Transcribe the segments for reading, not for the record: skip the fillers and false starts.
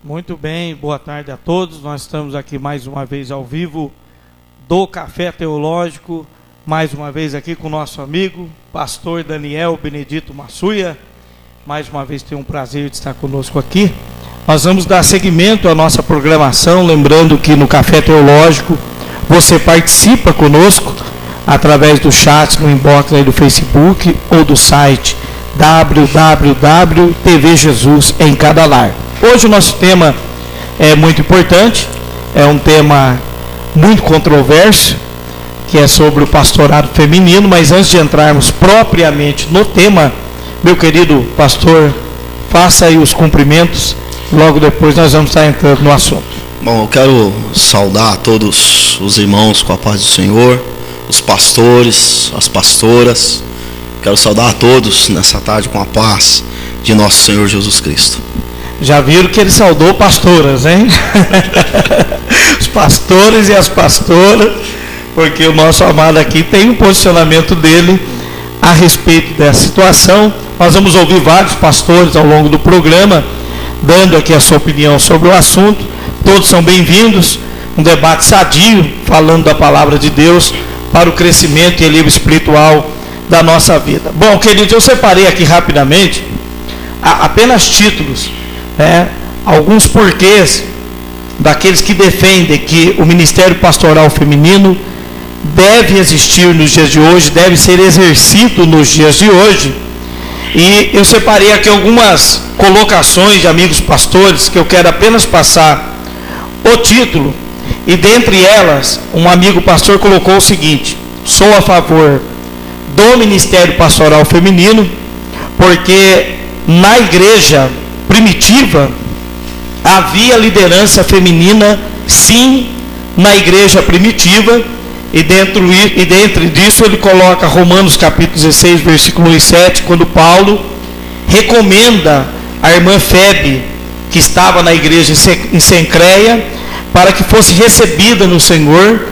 Muito bem, boa tarde a todos. Nós estamos aqui mais uma vez ao vivo do Café Teológico, mais uma vez aqui com o nosso amigo, pastor Daniel Benedito Massuia. Mais uma vez tem um prazer de estar conosco aqui. Nós vamos dar seguimento à nossa programação, lembrando que no Café Teológico você participa conosco através do chat, no inbox aí do Facebook ou do site www.tv Jesus em cada lar. Hoje o nosso tema é muito importante, é um tema muito controverso, que é sobre o pastorado feminino, mas antes de entrarmos propriamente no tema, meu querido pastor, faça aí os cumprimentos, logo depois nós vamos estar entrando no assunto. Bom, eu quero saudar a todos os irmãos com a paz do Senhor, os pastores, as pastoras. Quero saudar a todos nessa tarde com a paz de nosso Senhor Jesus Cristo. Já viram que ele saudou pastoras, hein? Os pastores e as pastoras, porque o nosso amado aqui tem um posicionamento dele a respeito dessa situação. Nós vamos ouvir vários pastores ao longo do programa, dando aqui a sua opinião sobre o assunto. Todos são bem-vindos. Um debate sadio, falando da palavra de Deus para o crescimento e equilíbrio espiritual da nossa vida. Bom, queridos, eu separei aqui rapidamente apenas títulos, alguns porquês daqueles que defendem que o ministério pastoral feminino deve existir nos dias de hoje, deve ser exercido nos dias de hoje. E eu separei aqui algumas colocações de amigos pastores que eu quero apenas passar o título, e dentre elas um amigo pastor colocou o seguinte: sou a favor do ministério pastoral feminino, porque na igreja primitiva havia liderança feminina, sim, na igreja primitiva, e dentro disso ele coloca Romanos capítulo 16, versículo 7, quando Paulo recomenda a irmã Febe, que estava na igreja em Cencreia, para que fosse recebida no Senhor,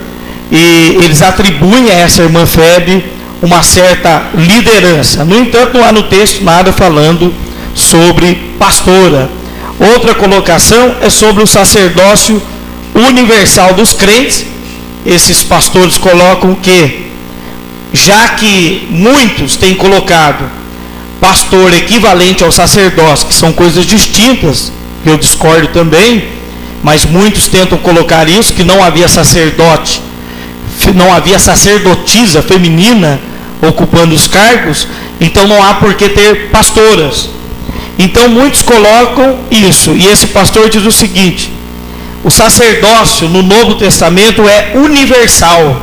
e eles atribuem a essa irmã Febe uma certa liderança. No entanto, não há no texto nada falando sobre pastora. Outra colocação é sobre o sacerdócio universal dos crentes. Esses pastores colocam que, já que muitos têm colocado pastor equivalente ao sacerdócio, que são coisas distintas, que eu discordo também, mas muitos tentam colocar isso, que não havia sacerdote, não havia sacerdotisa feminina ocupando os cargos, então não há por que ter pastoras. Então muitos colocam isso, e esse pastor diz o seguinte: o sacerdócio no Novo Testamento é universal,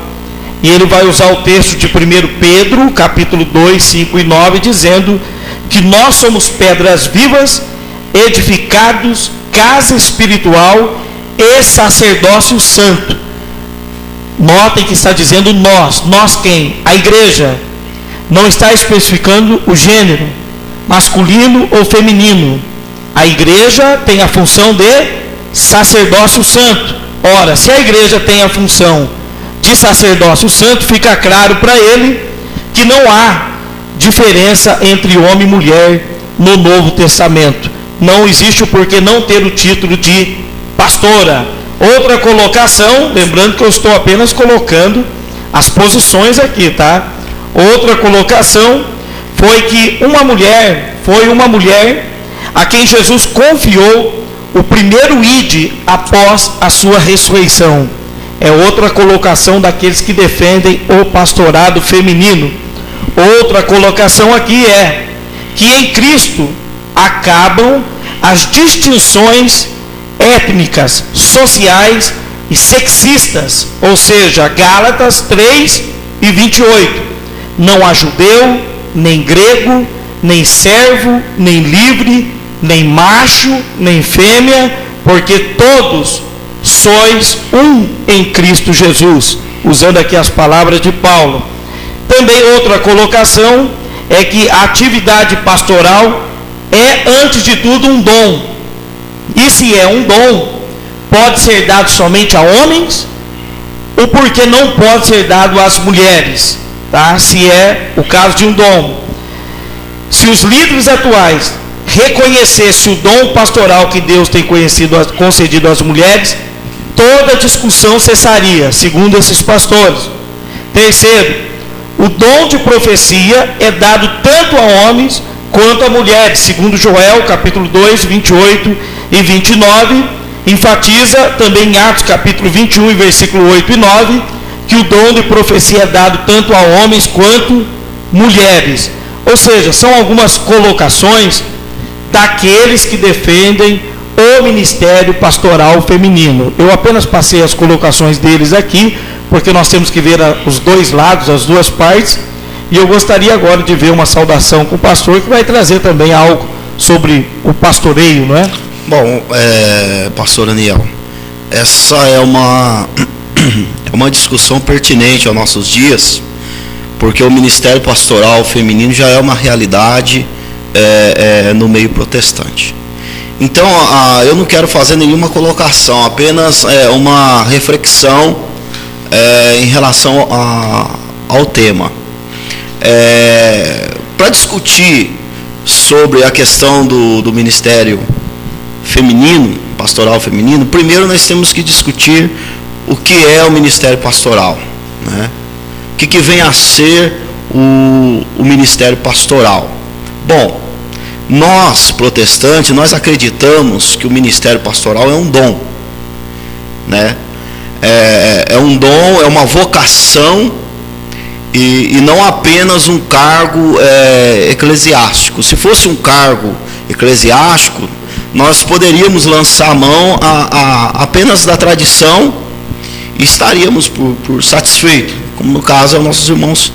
e ele vai usar o texto de 1 Pedro, capítulo 2, 5 e 9, dizendo que nós somos pedras vivas, edificados, casa espiritual e sacerdócio santo. Notem que está dizendo nós quem? A igreja. Não está especificando o gênero, masculino ou feminino. A igreja tem a função de sacerdócio santo. Ora, se a igreja tem a função de sacerdócio santo, fica claro para ele que não há diferença entre homem e mulher no Novo Testamento. Não existe o porquê não ter o título de pastora. Outra colocação, lembrando que eu estou apenas colocando as posições aqui, tá? Outra colocação foi que foi uma mulher a quem Jesus confiou o primeiro ide após a sua ressurreição. É outra colocação daqueles que defendem o pastorado feminino. Outra colocação aqui é que em Cristo acabam as distinções étnicas, sociais e sexistas, ou seja, Gálatas 3 e 28. Não há judeu, nem grego, nem servo, nem livre, nem macho, nem fêmea, porque todos sois um em Cristo Jesus, usando aqui as palavras de Paulo. Também outra colocação é que a atividade pastoral é, antes de tudo, um dom. E se é um dom, pode ser dado somente a homens, ou porque não pode ser dado às mulheres, tá? Se é o caso de um dom. Se os líderes atuais reconhecesse o dom pastoral que Deus tem concedido às mulheres, toda discussão cessaria, segundo esses pastores. Terceiro, o dom de profecia é dado tanto a homens quanto a mulheres, segundo Joel, capítulo 2, 28 e 29, enfatiza também em Atos, capítulo 21, versículo 8 e 9, que o dom de profecia é dado tanto a homens quanto mulheres. Ou seja, são algumas colocações daqueles que defendem o ministério pastoral feminino. Eu apenas passei as colocações deles aqui, porque nós temos que ver os dois lados, as duas partes, e eu gostaria agora de ver uma saudação com o pastor, que vai trazer também algo sobre o pastoreio, não é? Bom, pastor Aniel, essa é uma discussão pertinente aos nossos dias, porque o ministério pastoral feminino já é uma realidade no meio protestante. Então, eu não quero fazer nenhuma colocação, apenas uma reflexão em relação ao tema. Para discutir sobre a questão do ministério feminino, pastoral feminino, primeiro nós temos que discutir o que é o ministério pastoral, né? O que vem a ser o ministério pastoral. Bom, nós protestantes, nós acreditamos que o ministério pastoral é um dom, né? É um dom, é uma vocação e não apenas um cargo eclesiástico. Se fosse um cargo eclesiástico, nós poderíamos lançar a mão apenas da tradição e estaríamos por satisfeitos, como no caso aos nossos irmãos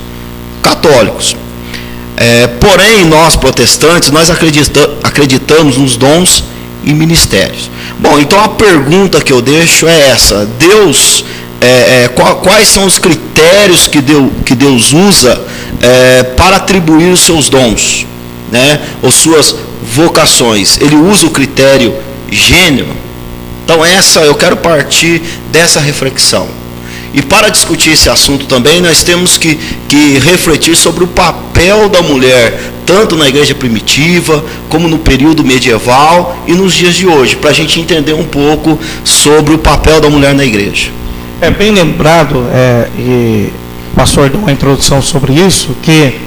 católicos. Porém, nós protestantes, nós acreditamos nos dons e ministérios. Bom, então a pergunta que eu deixo é essa: Deus, quais são os critérios que Deus usa para atribuir os seus dons, né, ou suas vocações? Ele usa o critério gênero? Então eu quero partir dessa reflexão. E para discutir esse assunto também, nós temos que refletir sobre o papel da mulher, tanto na igreja primitiva, como no período medieval e nos dias de hoje, para a gente entender um pouco sobre o papel da mulher na igreja. É bem lembrado, e o pastor deu uma introdução sobre isso, que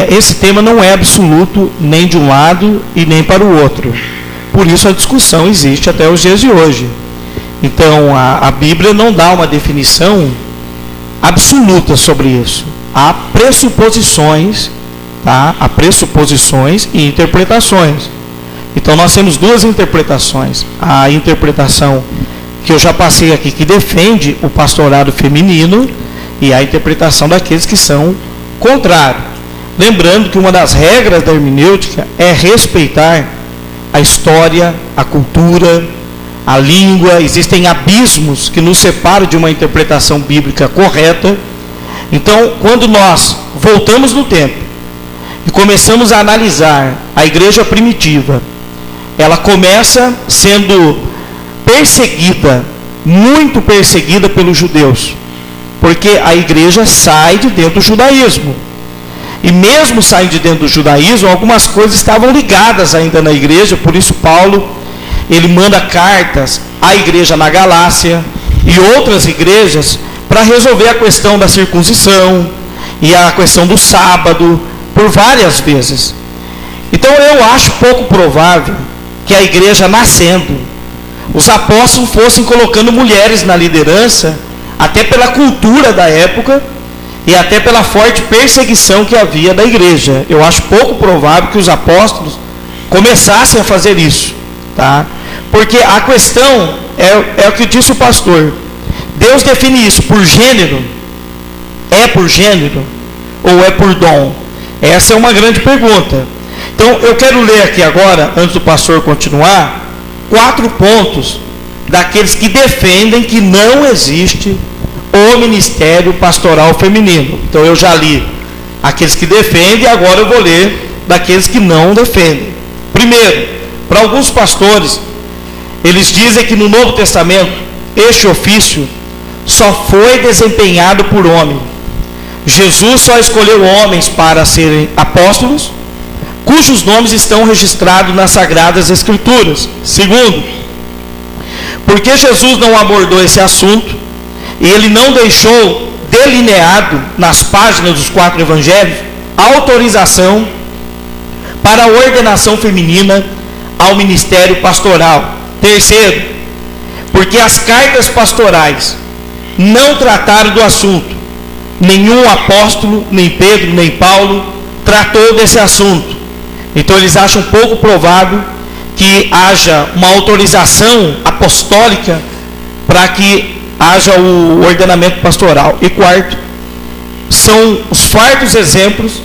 esse tema não é absoluto nem de um lado e nem para o outro. Por isso a discussão existe até os dias de hoje. Então a Bíblia não dá uma definição absoluta sobre isso. Há pressuposições, tá? Há pressuposições e interpretações. Então nós temos duas interpretações. A interpretação que eu já passei aqui, que defende o pastorado feminino, e a interpretação daqueles que são contrários. Lembrando que uma das regras da hermenêutica é respeitar a história, a cultura, a língua. Existem abismos que nos separam de uma interpretação bíblica correta. Então, quando nós voltamos no tempo e começamos a analisar a igreja primitiva, ela começa sendo perseguida, muito perseguida pelos judeus, porque a igreja sai de dentro do judaísmo. E mesmo saindo de dentro do judaísmo, algumas coisas estavam ligadas ainda na igreja. Por isso Paulo, ele manda cartas à igreja na Galácia e outras igrejas para resolver a questão da circuncisão e a questão do sábado, por várias vezes. Então eu acho pouco provável que a igreja nascendo, os apóstolos fossem colocando mulheres na liderança, até pela cultura da época e até pela forte perseguição que havia da igreja. Eu acho pouco provável que os apóstolos começassem a fazer isso, tá? Porque a questão é o que disse o pastor. Deus define isso por gênero? É por gênero ou é por dom? Essa é uma grande pergunta. Então eu quero ler aqui agora, antes do pastor continuar, 4 pontos daqueles que defendem que não existe o ministério pastoral feminino. Então eu já li aqueles que defendem e agora eu vou ler daqueles que não defendem. Primeiro, para alguns pastores, eles dizem que no Novo Testamento este ofício só foi desempenhado por homem. Jesus só escolheu homens para serem apóstolos, cujos nomes estão registrados nas Sagradas Escrituras. Segundo, porque Jesus não abordou esse assunto e ele não deixou delineado nas páginas dos 4 evangelhos autorização para a ordenação feminina ao ministério pastoral. Terceiro, porque as cartas pastorais não trataram do assunto. Nenhum apóstolo, nem Pedro, nem Paulo tratou desse assunto. Então eles acham pouco provável que haja uma autorização apostólica para que haja o ordenamento pastoral. E quarto, são os fartos exemplos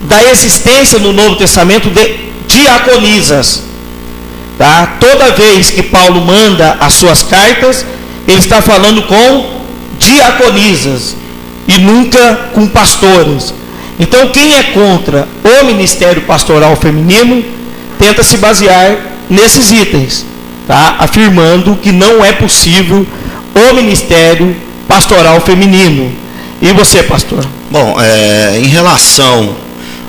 da existência no Novo Testamento de diaconisas. Tá? Toda vez que Paulo manda as suas cartas, ele está falando com diaconisas e nunca com pastores. Então quem é contra o ministério pastoral feminino tenta se basear nesses itens, tá? Afirmando que não é possível o ministério pastoral feminino. E você, pastor? Bom, em relação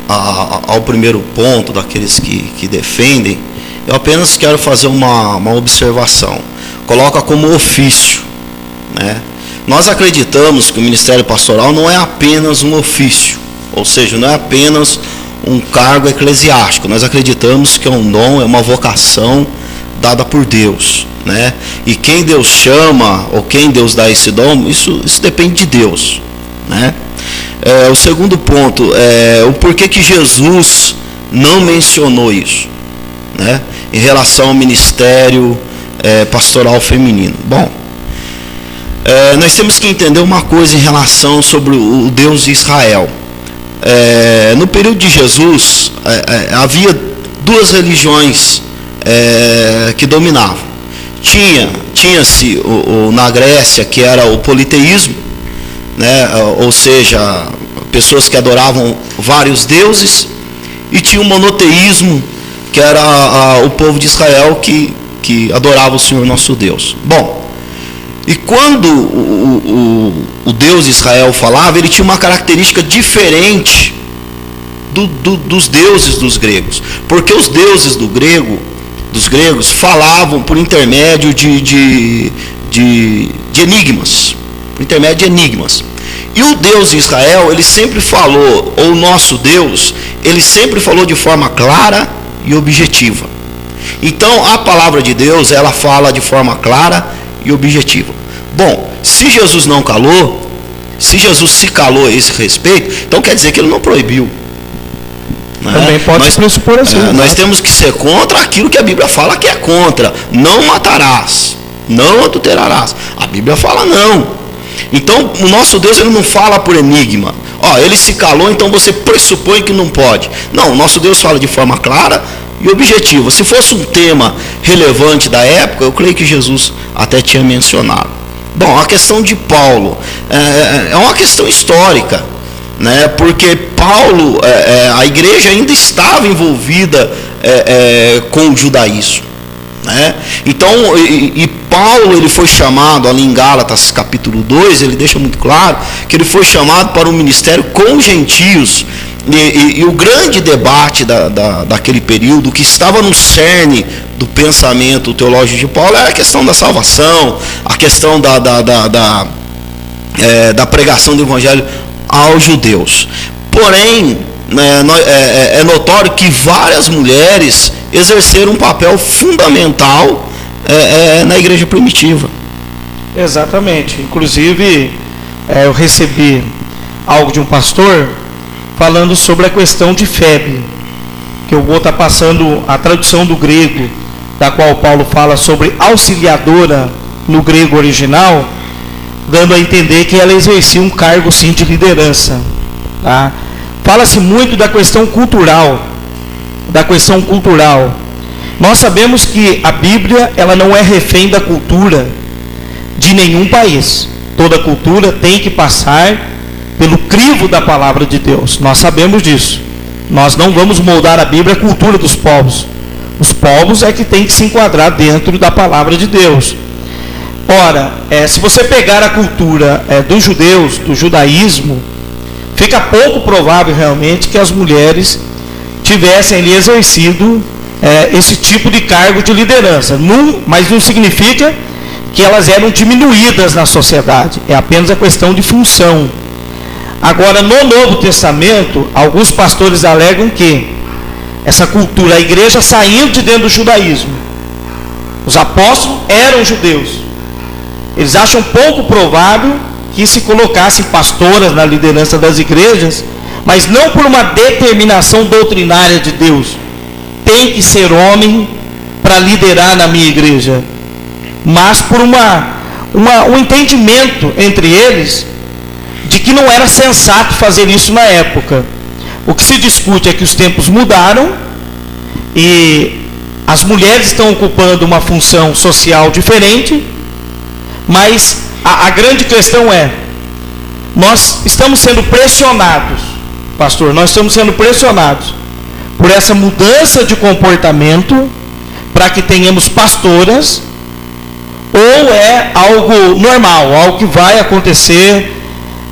ao primeiro ponto daqueles que defendem, eu apenas quero fazer uma observação. Coloca como ofício, né? Nós acreditamos que o ministério pastoral não é apenas um ofício, ou seja, não é apenas um cargo eclesiástico. Nós acreditamos que é um dom, é uma vocação dada por Deus, né? E quem Deus chama, ou quem Deus dá esse dom, isso depende de Deus, né? O segundo ponto é o porquê que Jesus não mencionou isso, né? Em relação ao ministério pastoral feminino. Bom, nós temos que entender uma coisa em relação sobre o Deus de Israel. No período de Jesus, havia 2 religiões que dominavam. Tinha-se na Grécia, que era o politeísmo, né? Ou seja, pessoas que adoravam vários deuses, e tinha o monoteísmo, que era o povo de Israel que adorava o Senhor nosso Deus. Bom, e quando o Deus de Israel falava, ele tinha uma característica diferente dos deuses dos gregos, porque os deuses dos gregos falavam por intermédio de enigmas, por intermédio de enigmas. E o Deus de Israel, ele sempre falou, ou o nosso Deus, ele sempre falou de forma clara e objetiva. Então a palavra de Deus, ela fala de forma clara e objetiva. Bom, se Jesus não calou, se Jesus se calou a esse respeito, então quer dizer que ele não proibiu. Também pode se pressupor assim. Nós temos que ser contra aquilo que a Bíblia fala que é contra. Não matarás, não adulterarás. A Bíblia fala não. Então o nosso Deus, ele não fala por enigma. Ele se calou, então você pressupõe que não pode. Não, o nosso Deus fala de forma clara e objetiva. Se fosse um tema relevante da época, eu creio que Jesus até tinha mencionado. Bom, a questão de Paulo é uma questão histórica, né? Porque Paulo, a igreja ainda estava envolvida com o judaísmo, né? Então, e Paulo, ele foi chamado ali em Gálatas capítulo 2, ele deixa muito claro que ele foi chamado para um ministério com gentios. E o grande debate daquele período, que estava no cerne do pensamento teológico de Paulo, era a questão da salvação, a questão da pregação do evangelho aos judeus. Porém, é notório que várias mulheres exerceram um papel fundamental na igreja primitiva. Exatamente. Inclusive, eu recebi algo de um pastor falando sobre a questão de Febe, que eu vou estar passando a tradução do grego, da qual Paulo fala sobre auxiliadora no grego original, dando a entender que ela exercia um cargo sim de liderança, tá? Fala-se muito da questão cultural, Nós sabemos que a Bíblia, ela não é refém da cultura de nenhum país. Toda cultura tem que passar pelo crivo da palavra de Deus. Nós sabemos disso. Nós não vamos moldar a Bíblia à cultura dos povos. Os povos é que tem que se enquadrar dentro da palavra de Deus. Ora, se você pegar a cultura dos judeus, do judaísmo, fica pouco provável realmente que as mulheres tivessem ali exercido esse tipo de cargo de liderança. Mas não significa que elas eram diminuídas na sociedade, é apenas a questão de função. Agora, no Novo Testamento, alguns pastores alegam que essa cultura, a igreja saindo de dentro do judaísmo, os apóstolos eram judeus, eles acham pouco provável que se colocassem pastoras na liderança das igrejas, mas não por uma determinação doutrinária de Deus, tem que ser homem para liderar na minha igreja, mas por um entendimento entre eles de que não era sensato fazer isso na época. O que se discute é que os tempos mudaram e as mulheres estão ocupando uma função social diferente, mas a grande questão é, nós estamos sendo pressionados, pastor, nós estamos sendo pressionados por essa mudança de comportamento para que tenhamos pastoras, ou é algo normal, algo que vai acontecer,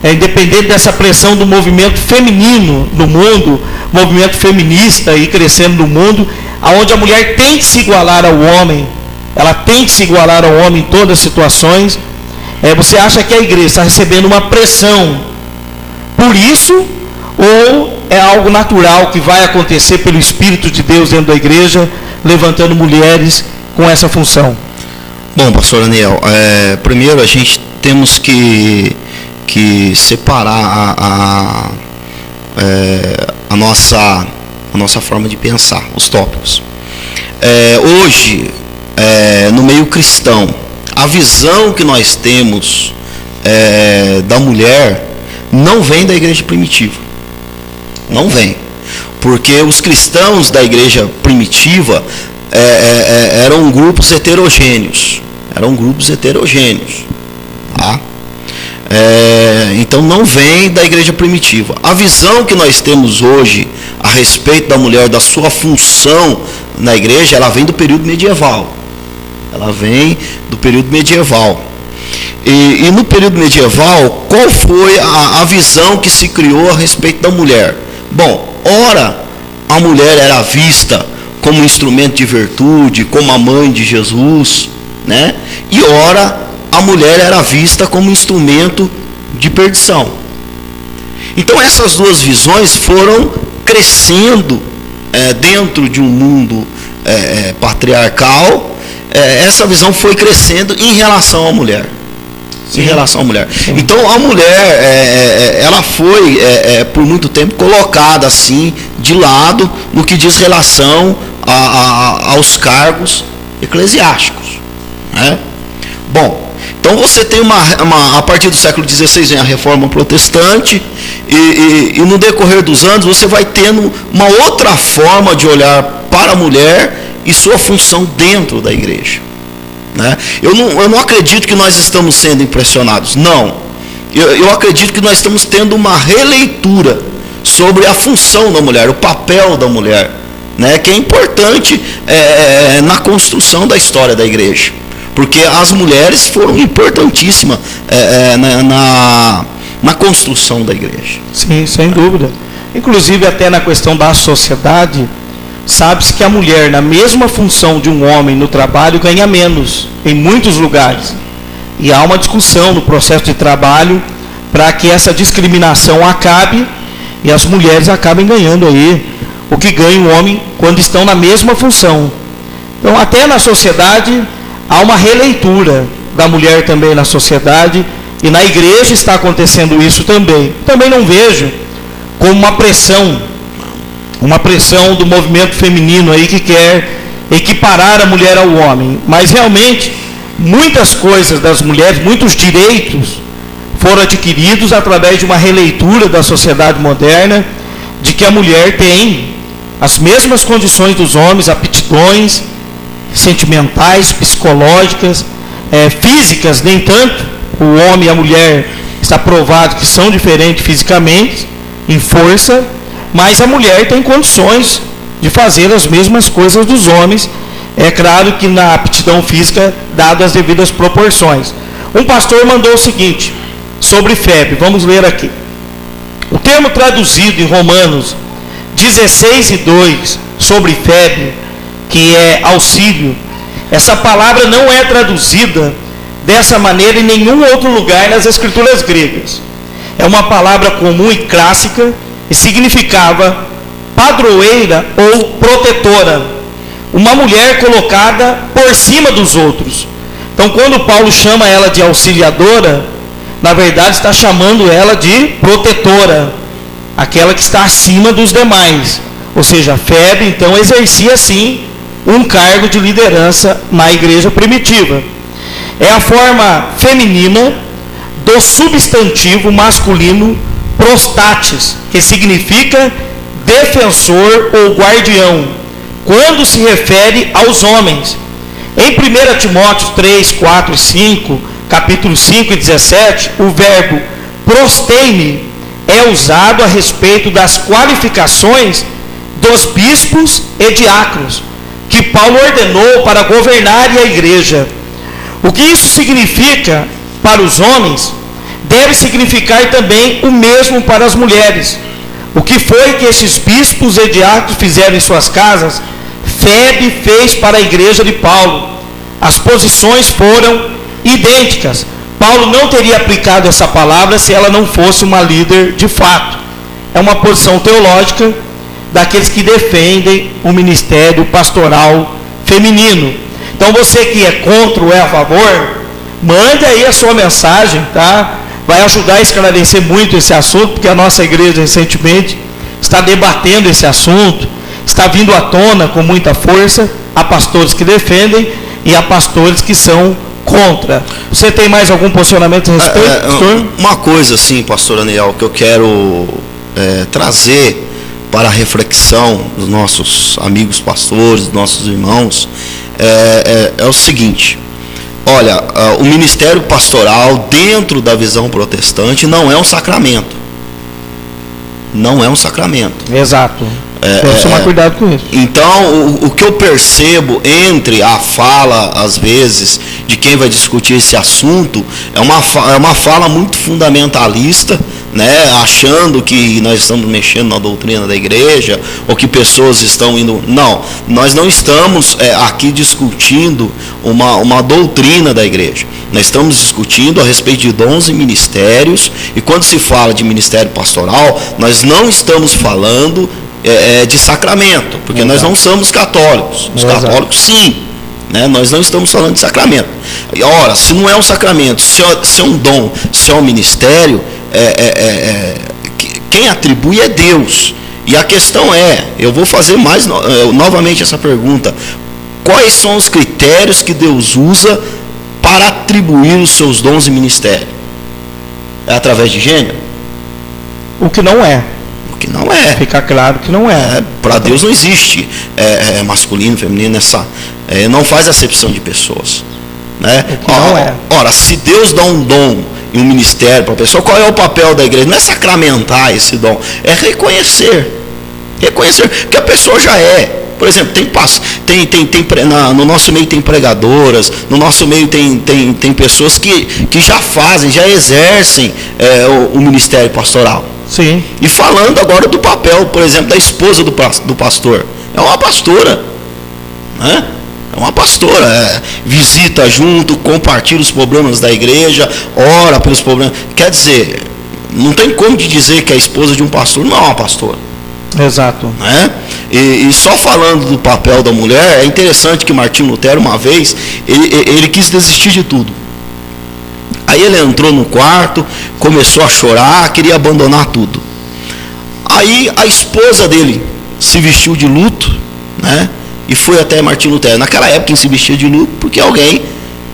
independente dessa pressão do movimento feminino no mundo, movimento feminista aí crescendo no mundo, onde a mulher tem que se igualar ao homem, ela tem que se igualar ao homem em todas as situações. Você acha que a igreja está recebendo uma pressão por isso, ou é algo natural que vai acontecer pelo Espírito de Deus dentro da igreja, levantando mulheres com essa função? Bom, pastor Daniel, primeiro a gente temos que separar a nossa forma de pensar, os tópicos. Hoje, no meio cristão, a visão que nós temos da mulher não vem da igreja primitiva. Não vem. Porque os cristãos da igreja primitiva eram grupos heterogêneos. Tá? Então não vem da igreja primitiva. A visão que nós temos hoje a respeito da mulher, da sua função na igreja, ela vem do período medieval. E no período medieval, qual foi a visão que se criou a respeito da mulher? Bom, ora a mulher era vista como instrumento de virtude, como a mãe de Jesus, né? E ora a mulher era vista como instrumento de perdição. Então essas duas visões foram crescendo dentro de um mundo patriarcal. Essa visão foi crescendo em relação à mulher. Sim. Em relação à mulher. Sim. Então a mulher, ela foi por muito tempo colocada assim de lado no que diz relação aos cargos eclesiásticos, né? Bom, então você tem a partir do século XVI vem a Reforma Protestante e no decorrer dos anos você vai tendo uma outra forma de olhar para a mulher e sua função dentro da igreja, né? Eu não acredito que nós estamos sendo impressionados, não. Eu acredito que nós estamos tendo uma releitura sobre a função da mulher, o papel da mulher, né? Que é importante na construção da história da igreja. Porque as mulheres foram importantíssimas na construção da igreja. Sim, sem dúvida. Inclusive até na questão da sociedade, sabe-se que a mulher, na mesma função de um homem no trabalho, ganha menos em muitos lugares. E há uma discussão no processo de trabalho para que essa discriminação acabe e as mulheres acabem ganhando aí o que ganha o homem quando estão na mesma função. Então até na sociedade há uma releitura da mulher também na sociedade, e na igreja está acontecendo isso também. Também não vejo como uma pressão do movimento feminino aí que quer equiparar a mulher ao homem, mas realmente muitas coisas das mulheres, muitos direitos foram adquiridos através de uma releitura da sociedade moderna, de que a mulher tem as mesmas condições dos homens, aptidões sentimentais, psicológicas, físicas, nem tanto. O homem e a mulher está provado que são diferentes fisicamente, em força, mas a mulher tem condições de fazer as mesmas coisas dos homens, é claro que na aptidão física, dado as devidas proporções. Um pastor mandou o seguinte, sobre febre, vamos ler aqui. O termo traduzido em Romanos 16:2, sobre febre, que é auxílio, essa palavra não é traduzida dessa maneira em nenhum outro lugar nas escrituras gregas. É uma palavra comum e clássica e significava padroeira ou protetora, uma mulher colocada por cima dos outros. Então, quando Paulo chama ela de auxiliadora, na verdade está chamando ela de protetora, aquela que está acima dos demais. Ou seja, Febe então exercia sim um cargo de liderança na igreja primitiva. É a forma feminina do substantivo masculino prostates, que significa defensor ou guardião, quando se refere aos homens. Em 1 Timóteo 3, 4 e 5, capítulo 5 e 17, o verbo prosteime é usado a respeito das qualificações dos bispos e diáconos, que Paulo ordenou para governarem a igreja. O que isso significa para os homens, deve significar também o mesmo para as mulheres. O que foi que esses bispos e diáconos fizeram em suas casas, Febe fez para a igreja de Paulo. As posições foram idênticas. Paulo não teria aplicado essa palavra se ela não fosse uma líder de fato. É uma posição teológica daqueles que defendem o ministério pastoral feminino. Então você que é contra ou é a favor, mande aí a sua mensagem, tá? Vai ajudar a esclarecer muito esse assunto, porque a nossa igreja recentemente está debatendo esse assunto, está vindo à tona com muita força. Há pastores que defendem e há pastores que são contra. Você tem mais algum posicionamento a respeito, pastor? Uma coisa assim, pastor Aniel, que eu quero trazer para a reflexão dos nossos amigos pastores, dos nossos irmãos, é o seguinte: olha, o ministério pastoral dentro da visão protestante não é um sacramento. Não é um sacramento. Exato. Deve tomar cuidado com isso. Então, o que eu percebo entre a fala, às vezes, de quem vai discutir esse assunto, é uma fala muito fundamentalista, né, achando que nós estamos mexendo na doutrina da igreja, ou que pessoas estão indo... Não, nós não estamos aqui discutindo uma doutrina da igreja. Nós estamos discutindo a respeito de dons e ministérios, e quando se fala de ministério pastoral, nós não estamos falando de sacramento, porque nós não somos católicos. Os católicos sim, né? Nós não estamos falando de sacramento. Ora, se não é um sacramento, se é um dom, se é um ministério, quem atribui é Deus. E a questão eu vou fazer novamente essa pergunta: quais são os critérios que Deus usa para atribuir os seus dons e ministérios? É através de gênero? O que não é. Que não é. Fica claro que não é. Para Deus não existe masculino, feminino, não faz acepção de pessoas, né? Não é. Ora, se Deus dá um dom e um ministério para a pessoa, qual é o papel da igreja? Não é sacramentar esse dom, é reconhecer, porque a pessoa já é. Por exemplo, no nosso meio tem pregadoras, no nosso meio tem pessoas que já fazem, já exercem o ministério pastoral. Sim. E falando agora do papel, por exemplo, da esposa do pastor. É uma pastora, né? É uma pastora, visita junto, compartilha os problemas da igreja, ora pelos problemas. Quer dizer, não tem como de dizer que a esposa de um pastor não é uma pastora. Exato. Né? E só falando do papel da mulher, é interessante que Martinho Lutero, uma vez, ele quis desistir de tudo. Aí ele entrou no quarto, começou a chorar, queria abandonar tudo. Aí a esposa dele se vestiu de luto, né? E foi até Martinho Lutero. Naquela época quem se vestia de luto porque alguém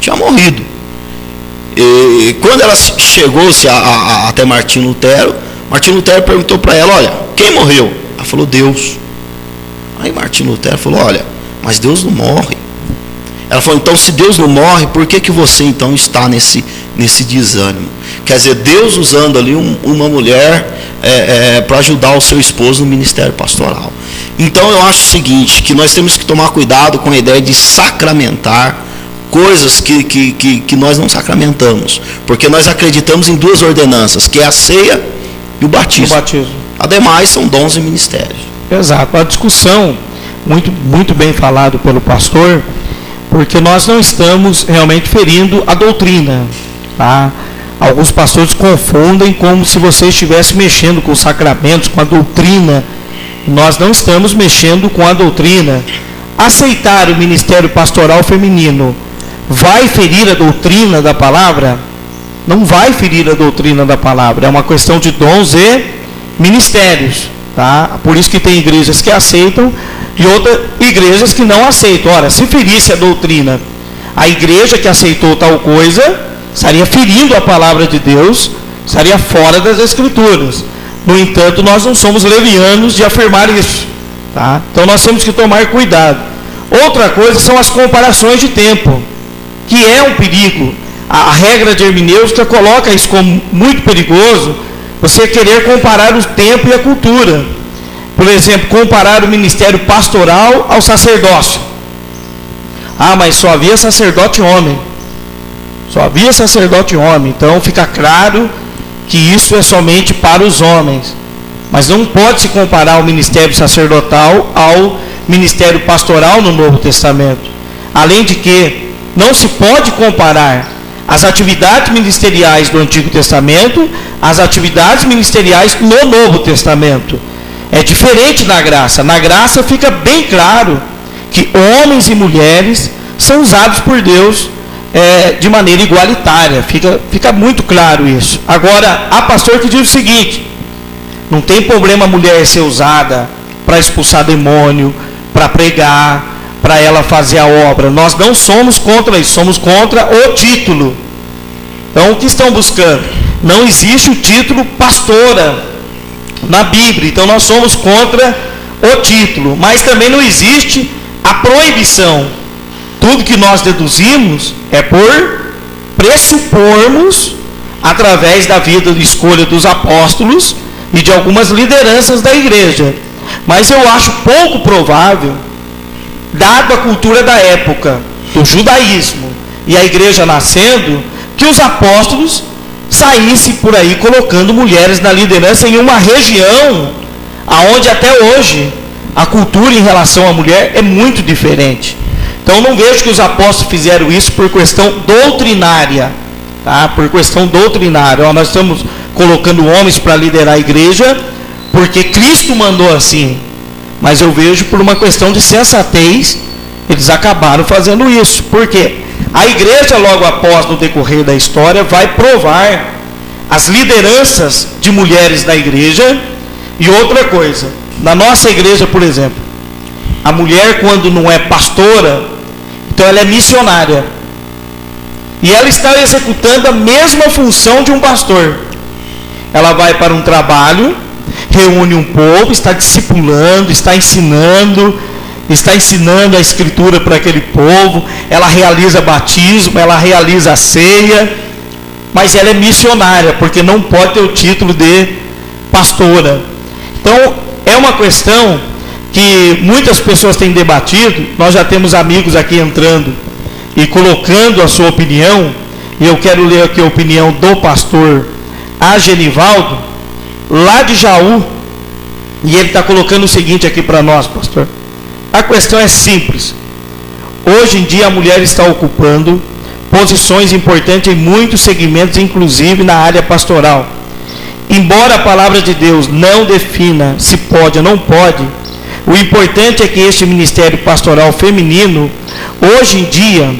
tinha morrido. E quando ela chegou-se até Martinho Lutero perguntou para ela: olha, quem morreu? Ela falou: Deus. Aí Martinho Lutero falou: olha, mas Deus não morre. Ela falou: então, se Deus não morre, por que você então está nesse desânimo? Quer dizer, Deus usando ali uma mulher para ajudar o seu esposo no ministério pastoral. Então eu acho o seguinte, que nós temos que tomar cuidado com a ideia de sacramentar coisas que nós não sacramentamos, porque nós acreditamos em duas ordenanças, que é a ceia e o batismo. Ademais, são dons e ministérios. Exato, a discussão, muito bem falado pelo pastor, porque nós não estamos realmente ferindo a doutrina, tá? Alguns pastores confundem como se você estivesse mexendo com os sacramentos, com a doutrina. Nós não estamos mexendo com a doutrina. Aceitar o ministério pastoral feminino vai ferir a doutrina da palavra? Não vai ferir a doutrina da palavra. É uma questão de dons e ministérios, tá? Por isso que tem igrejas que aceitam e outras igrejas que não aceitam. Ora, se ferisse a doutrina, a igreja que aceitou tal coisa estaria ferindo a palavra de Deus, estaria fora das Escrituras. No entanto, nós não somos levianos de afirmar isso, tá? Então nós temos que tomar cuidado. Outra coisa são as comparações de tempo, que é um perigo. A regra de hermenêutica coloca isso como muito perigoso, você querer comparar o tempo e a cultura. Por exemplo, comparar o ministério pastoral ao sacerdócio. Ah, mas só havia sacerdote homem. Só havia sacerdote homem. Então fica claro que isso é somente para os homens. Mas não pode se comparar o ministério sacerdotal ao ministério pastoral no Novo Testamento. Além de que não se pode comparar as atividades ministeriais do Antigo Testamento às atividades ministeriais no Novo Testamento. É diferente na graça. Na graça fica bem claro que homens e mulheres são usados por Deus de maneira igualitária. Fica muito claro isso. Agora, há pastor que diz o seguinte: não tem problema a mulher ser usada para expulsar demônio, para pregar, para ela fazer a obra. Nós não somos contra isso, somos contra o título. Então, o que estão buscando? Não existe o título pastora na Bíblia, então nós somos contra o título, mas também não existe a proibição. Tudo que nós deduzimos é por pressupormos, através da vida de escolha dos apóstolos e de algumas lideranças da igreja. Mas eu acho pouco provável, dado a cultura da época, do judaísmo e a igreja nascendo, que os apóstolos saíssem por aí colocando mulheres na liderança em uma região aonde até hoje a cultura em relação à mulher é muito diferente. Então não vejo que os apóstolos fizeram isso por questão doutrinária, tá? Por questão doutrinária. Nós estamos colocando homens para liderar a igreja porque Cristo mandou assim. Mas eu vejo por uma questão de sensatez, eles acabaram fazendo isso. Por quê? A igreja, logo após, no decorrer da história, vai provar as lideranças de mulheres da igreja. E outra coisa, na nossa igreja, por exemplo, a mulher, quando não é pastora, então ela é missionária. E ela está executando a mesma função de um pastor. Ela vai para um trabalho, reúne um povo, está discipulando, está ensinando a escritura para aquele povo, ela realiza batismo, ela realiza a ceia, mas ela é missionária, porque não pode ter o título de pastora. Então, é uma questão que muitas pessoas têm debatido. Nós já temos amigos aqui entrando e colocando a sua opinião, e eu quero ler aqui a opinião do pastor Agenivaldo, lá de Jaú, e ele está colocando o seguinte aqui para nós, pastor. A questão é simples. Hoje em dia a mulher está ocupando posições importantes em muitos segmentos, inclusive na área pastoral. Embora a palavra de Deus não defina se pode ou não pode, o importante é que este ministério pastoral feminino, hoje em dia,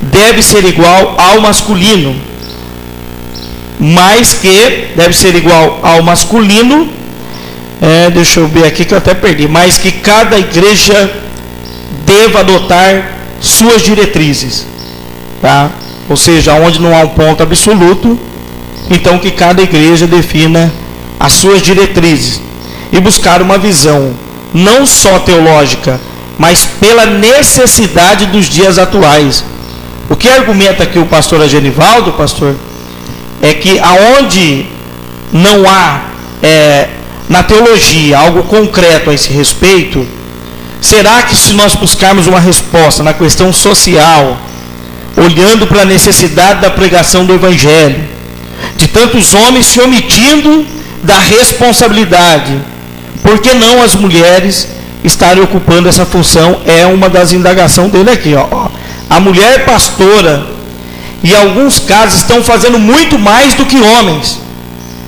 deve ser igual ao masculino, mas que deve ser igual ao masculino, deixa eu ver aqui que eu até perdi, mas que cada igreja deva adotar suas diretrizes, tá? Ou seja, onde não há um ponto absoluto, então que cada igreja defina as suas diretrizes e buscar uma visão não só teológica, mas pela necessidade dos dias atuais. O que argumenta aqui o pastor Agenivaldo, pastor, é que aonde não há na teologia algo concreto a esse respeito, será que se nós buscarmos uma resposta na questão social, olhando para a necessidade da pregação do evangelho, de tantos homens se omitindo da responsabilidade por que não as mulheres estarem ocupando essa função? É uma das indagações dele aqui, ó. A mulher pastora, em alguns casos, estão fazendo muito mais do que homens,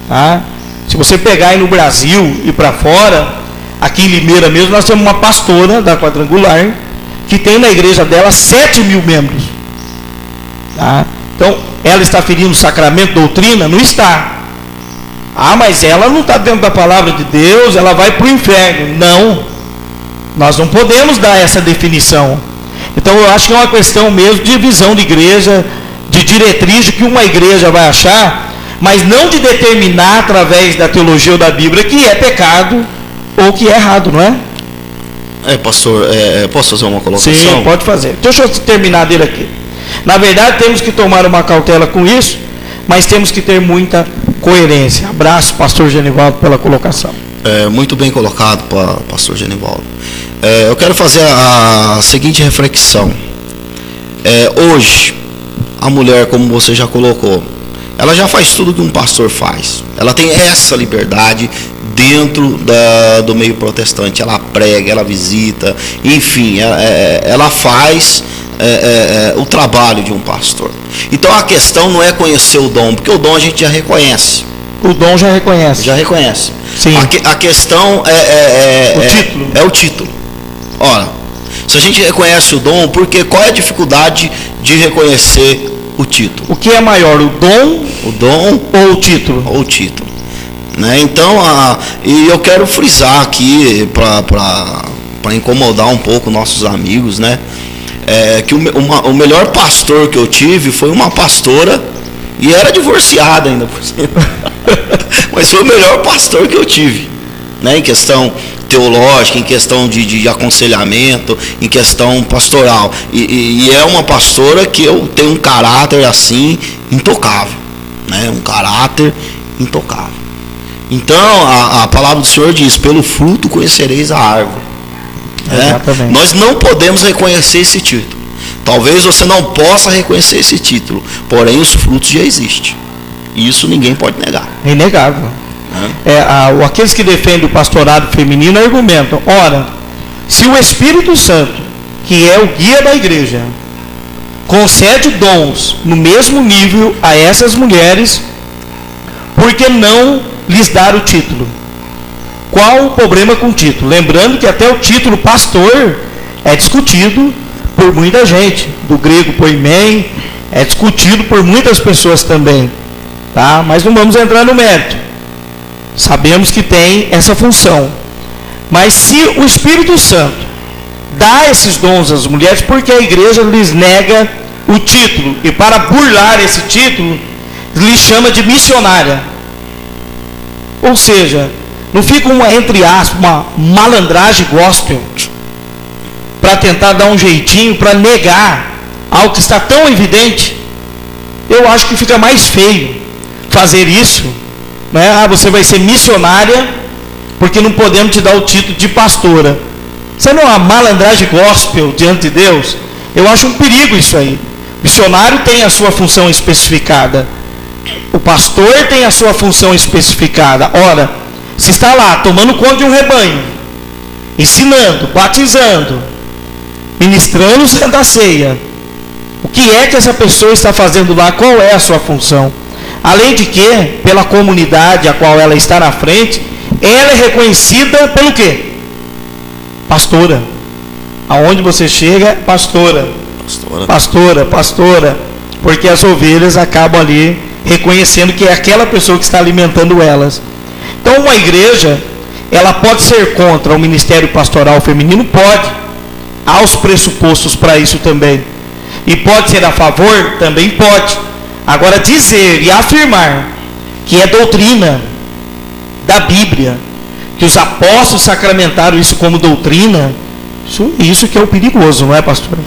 tá? Se você pegar aí no Brasil e para fora, aqui em Limeira mesmo, nós temos uma pastora da Quadrangular, que tem na igreja dela 7.000 membros, tá? Então, ela está ferindo sacramento, doutrina? Não está. Ah, mas ela não está dentro da palavra de Deus, ela vai para o inferno. Não, nós não podemos dar essa definição. Então eu acho que é uma questão mesmo de visão de igreja, de diretriz, de que uma igreja vai achar, mas não de determinar através da teologia ou da Bíblia que é pecado ou que é errado, não é? Pastor, posso fazer uma colocação? Sim, pode fazer. Deixa eu terminar dele aqui. Na verdade, temos que tomar uma cautela com isso, mas temos que ter muita coerência. Abraço, pastor Genivaldo, pela colocação. Muito bem colocado, pastor Genivaldo. Eu quero fazer a seguinte reflexão. Hoje, a mulher, como você já colocou, ela já faz tudo que um pastor faz. Ela tem essa liberdade dentro do meio protestante. Ela prega, ela visita, enfim, ela faz o trabalho de um pastor. Então a questão não é conhecer o dom, porque o dom a gente já reconhece. O dom já reconhece. Já reconhece. Sim. A questão título. É o título. Ora, se a gente reconhece o dom, porque qual é a dificuldade de reconhecer o título? O que é maior, o dom ou o título? Ou o título. Né? Então, e eu quero frisar aqui, para incomodar um pouco nossos amigos, né? Que o melhor pastor que eu tive foi uma pastora, e era divorciada ainda por cima. Mas foi o melhor pastor que eu tive, né? Em questão teológica, em questão de aconselhamento, em questão pastoral. E é uma pastora que eu tenho um caráter assim intocável, né? Um caráter intocável. Então a palavra do Senhor diz: pelo fruto conhecereis a árvore. Nós não podemos reconhecer esse título. Talvez você não possa reconhecer esse título, porém os frutos já existem. Isso ninguém pode negar. É inegável. Aqueles que defendem o pastorado feminino argumentam: ora, se o Espírito Santo, que é o guia da igreja, concede dons no mesmo nível a essas mulheres, por que não lhes dar o título? Qual o problema com o título? Lembrando que até o título pastor é discutido por muita gente, do grego poimen, é discutido por muitas pessoas também, tá? Mas não vamos entrar no mérito. Sabemos que tem essa função. Mas se o Espírito Santo dá esses dons às mulheres, porque a igreja lhes nega o título, e para burlar esse título, lhes chama de missionária. Ou seja, não fica entre aspas, uma malandragem gospel, para tentar dar um jeitinho, para negar algo que está tão evidente. Eu acho que fica mais feio fazer isso, né? Você vai ser missionária, porque não podemos te dar o título de pastora. Isso não é uma malandragem gospel diante de Deus? Eu acho um perigo isso aí. O missionário tem a sua função especificada, o pastor tem a sua função especificada. Ora, se está lá tomando conta de um rebanho, ensinando, batizando, ministrando o Santa Ceia, o que é que essa pessoa está fazendo lá? Qual é a sua função? Além de que, pela comunidade a qual ela está na frente, ela é reconhecida pelo quê? Pastora. Aonde você chega, pastora. Pastora. Porque as ovelhas acabam ali reconhecendo que é aquela pessoa que está alimentando elas. Então uma igreja, ela pode ser contra o ministério pastoral feminino? Pode. Há os pressupostos para isso também. E pode ser a favor? Também pode. Agora dizer e afirmar que é doutrina da Bíblia, que os apóstolos sacramentaram isso como doutrina, isso que é o perigoso, não é, pastor?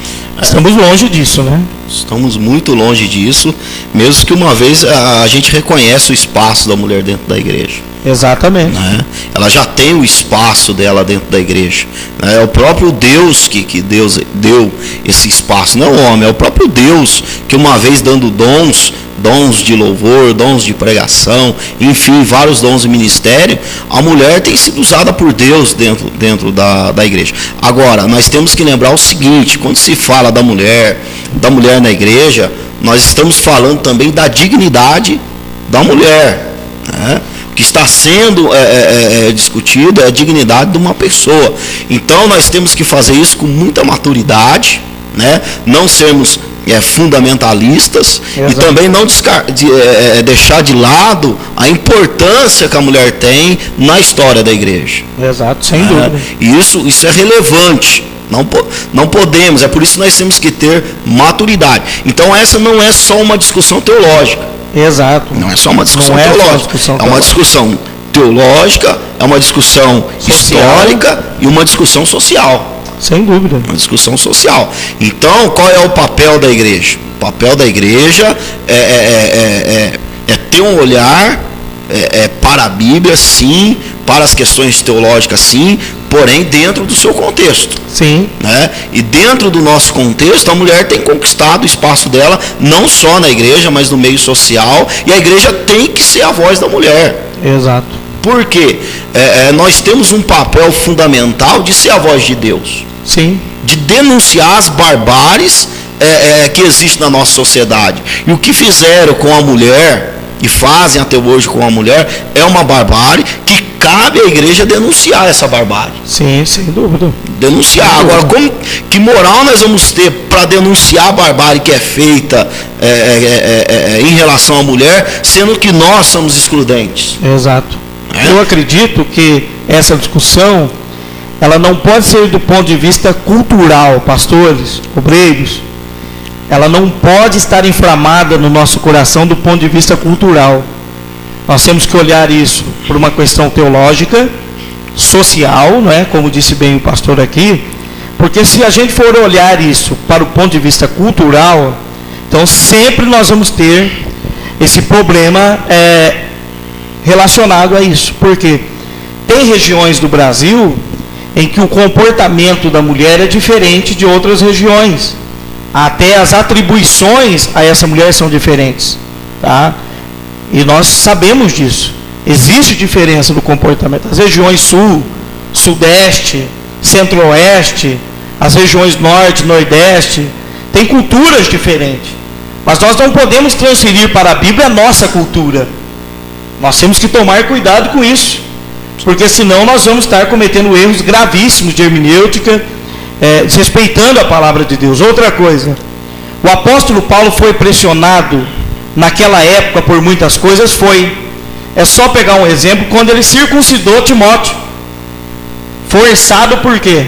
Estamos longe disso, né? Estamos muito longe disso, mesmo que uma vez a gente reconhece o espaço da mulher dentro da igreja. Exatamente. Né? Ela já tem o espaço dela dentro da igreja. Né? É o próprio Deus que Deus deu esse espaço, não o homem, é o próprio Deus que uma vez dando dons, dons de louvor, dons de pregação, enfim, vários dons de ministério, a mulher tem sido usada por Deus dentro da igreja. Agora, nós temos que lembrar o seguinte: quando se fala da mulher na igreja, nós estamos falando também da dignidade da mulher, né? O que está sendo discutido é a dignidade de uma pessoa. Então nós temos que fazer isso com muita maturidade, né? Não sermos fundamentalistas. Exato. E também não deixar de lado a importância que a mulher tem na história da igreja. Exato, sem dúvida. E isso é relevante. Não podemos, é por isso que nós temos que ter maturidade. Então essa não é só uma discussão teológica. Exato. Não é só uma discussão teológica. É uma discussão teológica, é uma discussão histórica e uma discussão social. Sem dúvida. Uma discussão social. Então, qual é o papel da igreja? O papel da igreja é ter um olhar para a Bíblia, sim, para as questões teológicas, sim, porém dentro do seu contexto. Sim. Né? E dentro do nosso contexto, a mulher tem conquistado o espaço dela, não só na igreja, mas no meio social, e a igreja tem que ser a voz da mulher. Exato. Por quê? Nós temos um papel fundamental de ser a voz de Deus. Sim. De denunciar as barbáries que existem na nossa sociedade. E o que fizeram com a mulher, e fazem até hoje com a mulher, é uma barbárie que cabe à igreja denunciar essa barbárie. Sim, sem dúvida. Denunciar. Sem dúvida. Agora, que moral nós vamos ter para denunciar a barbárie que é feita em relação à mulher, sendo que nós somos excludentes? Exato. Eu acredito que essa discussão, ela não pode ser do ponto de vista cultural, pastores, obreiros. Ela não pode estar inflamada no nosso coração do ponto de vista cultural. Nós temos que olhar isso por uma questão teológica, social, não é? Como disse bem o pastor aqui, porque se a gente for olhar isso para o ponto de vista cultural, então sempre nós vamos ter esse problema relacionado a isso. Porque tem regiões do Brasil em que o comportamento da mulher é diferente de outras regiões. Até as atribuições a essa mulher são diferentes, tá? E nós sabemos disso. Existe diferença no comportamento. As regiões sul, sudeste, centro-oeste, as regiões norte, nordeste, têm culturas diferentes. Mas nós não podemos transferir para a Bíblia a nossa cultura. Nós temos que tomar cuidado com isso, porque senão nós vamos estar cometendo erros gravíssimos de hermenêutica, desrespeitando a palavra de Deus. Outra coisa, o apóstolo Paulo foi pressionado naquela época por muitas coisas. É só pegar um exemplo, quando ele circuncidou Timóteo. Forçado por quê?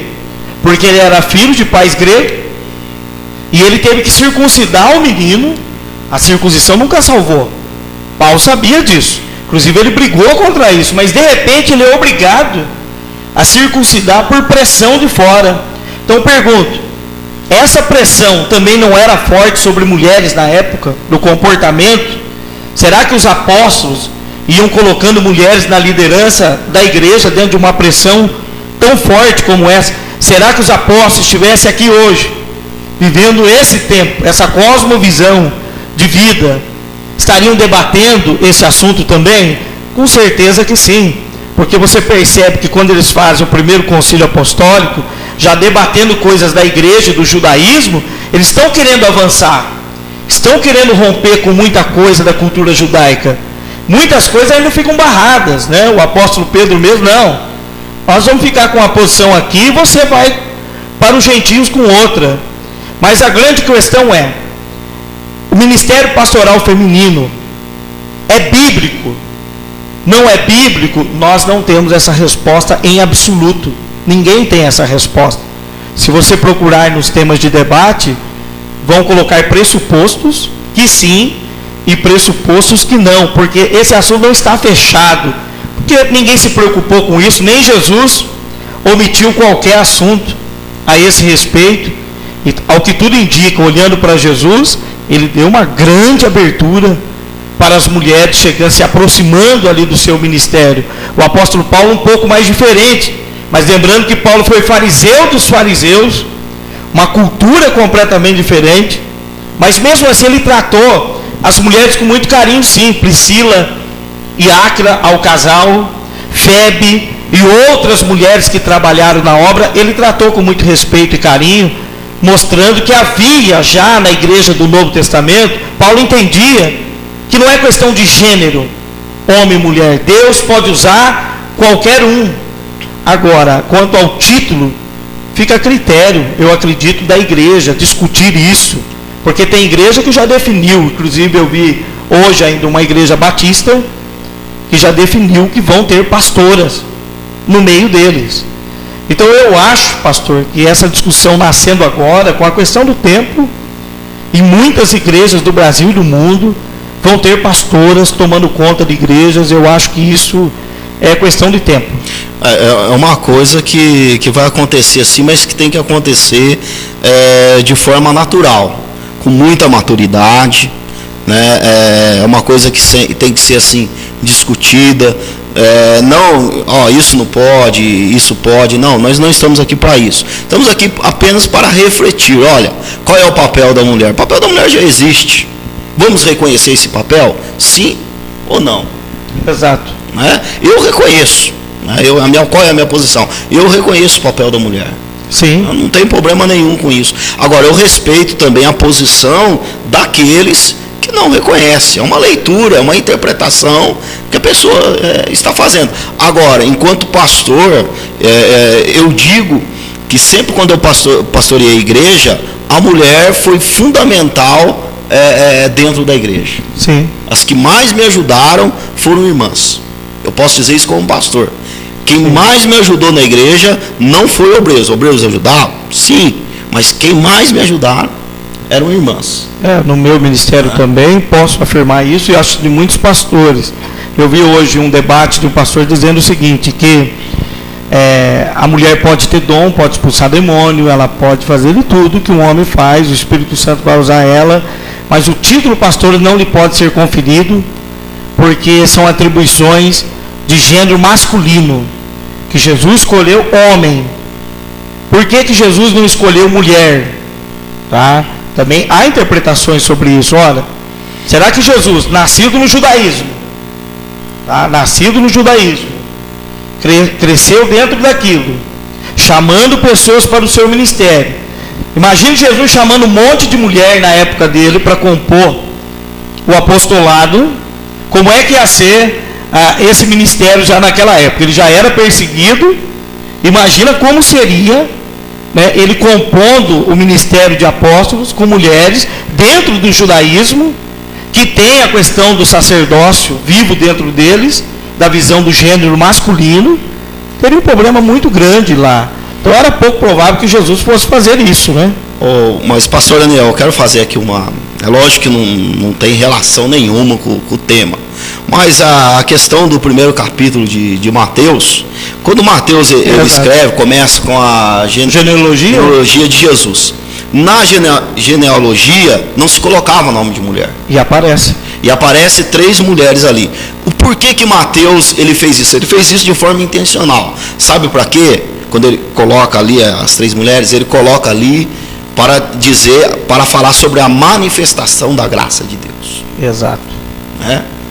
Porque ele era filho de pais gregos, e ele teve que circuncidar o menino. A circuncisão nunca salvou. Paulo sabia disso, inclusive ele brigou contra isso, mas de repente ele é obrigado a circuncidar por pressão de fora. Então eu pergunto, essa pressão também não era forte sobre mulheres na época, no comportamento? Será que os apóstolos iam colocando mulheres na liderança da igreja dentro de uma pressão tão forte como essa? Será que os apóstolos estivessem aqui hoje, vivendo esse tempo, essa cosmovisão de vida, estariam debatendo esse assunto também? Com certeza que sim, porque você percebe que quando eles fazem o primeiro concílio apostólico, já debatendo coisas da igreja, do judaísmo, eles estão querendo avançar, estão querendo romper com muita coisa da cultura judaica. Muitas coisas ainda ficam barradas, né? O apóstolo Pedro mesmo, não, nós vamos ficar com uma posição aqui e você vai para os gentios com outra. Mas a grande questão é, o ministério pastoral feminino é bíblico? Não é bíblico? Nós não temos essa resposta em absoluto. Ninguém tem essa resposta. Se você procurar nos temas de debate, vão colocar pressupostos que sim e pressupostos que não, porque esse assunto não está fechado, porque ninguém se preocupou com isso, nem Jesus omitiu qualquer assunto a esse respeito. E ao que tudo indica, olhando para Jesus, ele deu uma grande abertura para as mulheres chegando, se aproximando ali do seu ministério. O apóstolo Paulo um pouco mais diferente, mas lembrando que Paulo foi fariseu dos fariseus, uma cultura completamente diferente, mas mesmo assim ele tratou As mulheres com muito carinho, sim. Priscila e Áquila, ao casal, Febe e outras mulheres que trabalharam na obra, ele tratou com muito respeito e carinho, mostrando que havia já na igreja do Novo Testamento, Paulo entendia que não é questão de gênero, homem e mulher. Deus pode usar qualquer um. Agora, quanto ao título, fica a critério, eu acredito, da igreja discutir isso, porque tem igreja que já definiu, inclusive eu vi hoje ainda uma igreja batista que já definiu que vão ter pastoras no meio deles. Então eu acho, pastor, que essa discussão nascendo agora, com a questão do tempo, em muitas igrejas do Brasil e do mundo, vão ter pastoras tomando conta de igrejas. Eu acho que isso é questão de tempo. É uma coisa que vai acontecer assim, mas que tem que acontecer de forma natural, com muita maturidade, né? É uma coisa que tem que ser assim, discutida. Não, isso não pode, isso pode. Não, nós não estamos aqui para isso. Estamos aqui apenas para refletir. Olha, qual é o papel da mulher? O papel da mulher já existe. Vamos reconhecer esse papel? Sim ou não? Exato. Eu reconheço. Qual é a minha posição? Eu reconheço o papel da mulher. Sim. Não tem problema nenhum com isso. Agora, eu respeito também a posição daqueles que não reconhecem. É uma leitura, é uma interpretação que a pessoa está fazendo. Agora, enquanto pastor, eu digo que sempre quando eu pastoreei a igreja, a mulher foi fundamental dentro da igreja. Sim. As que mais me ajudaram foram irmãs. Eu posso dizer isso como pastor. Quem mais me ajudou na igreja não foi obreiros. Obreiros ajudaram? Sim. Mas quem mais me ajudaram eram irmãs. No meu ministério também posso afirmar isso, e acho de muitos pastores. Eu vi hoje um debate de um pastor dizendo o seguinte, que a mulher pode ter dom, pode expulsar demônio, ela pode fazer de tudo que um homem faz, o Espírito Santo vai usar ela, mas o título pastor não lhe pode ser conferido, porque são atribuições de gênero masculino, que Jesus escolheu homem. Por que Jesus não escolheu mulher? Tá? Também há interpretações sobre isso. Olha, será que Jesus, nascido no judaísmo, tá? Nascido no judaísmo, cresceu dentro daquilo, chamando pessoas para o seu ministério. Imagine Jesus chamando um monte de mulher na época dele para compor o apostolado. Como é que ia ser esse ministério já naquela época? Ele já era perseguido. Imagina como seria, né, ele compondo o ministério de apóstolos com mulheres dentro do judaísmo, que tem a questão do sacerdócio vivo dentro deles, da visão do gênero masculino. Teria um problema muito grande lá. Então era pouco provável que Jesus fosse fazer isso, né? Mas pastor Daniel, eu quero fazer aqui é lógico que não tem relação nenhuma com o tema, mas a questão do primeiro capítulo de Mateus, quando Mateus ele escreve, começa com a genealogia de Jesus. Na genealogia não se colocava nome de mulher. E aparece 3 mulheres ali. O porquê que Mateus ele fez isso? Ele fez isso de forma intencional. Sabe para quê? Quando ele coloca ali as 3 mulheres, ele coloca ali para falar sobre a manifestação da graça de Deus. Exato.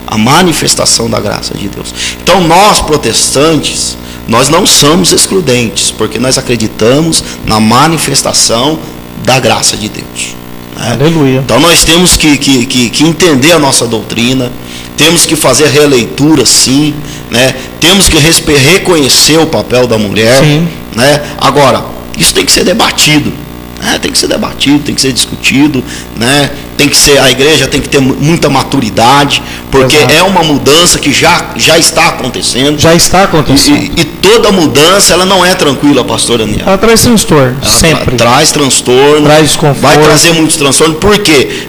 A manifestação da graça de Deus. Então nós protestantes, nós não somos excludentes, porque nós acreditamos na manifestação da graça de Deus. Aleluia. Então nós temos que entender a nossa doutrina, temos que fazer releitura, sim, né? Temos que reconhecer o papel da mulher, sim, né? Agora, isso tem que ser debatido, né? Tem que ser debatido, tem que ser discutido, né? A igreja tem que ter muita maturidade, porque exato, é uma mudança que já está acontecendo. Já está acontecendo. E toda mudança, ela não é tranquila, pastor Daniel. Ela traz transtorno, sempre. Traz transtorno. Traz desconforto. Vai trazer muitos transtornos. Por quê?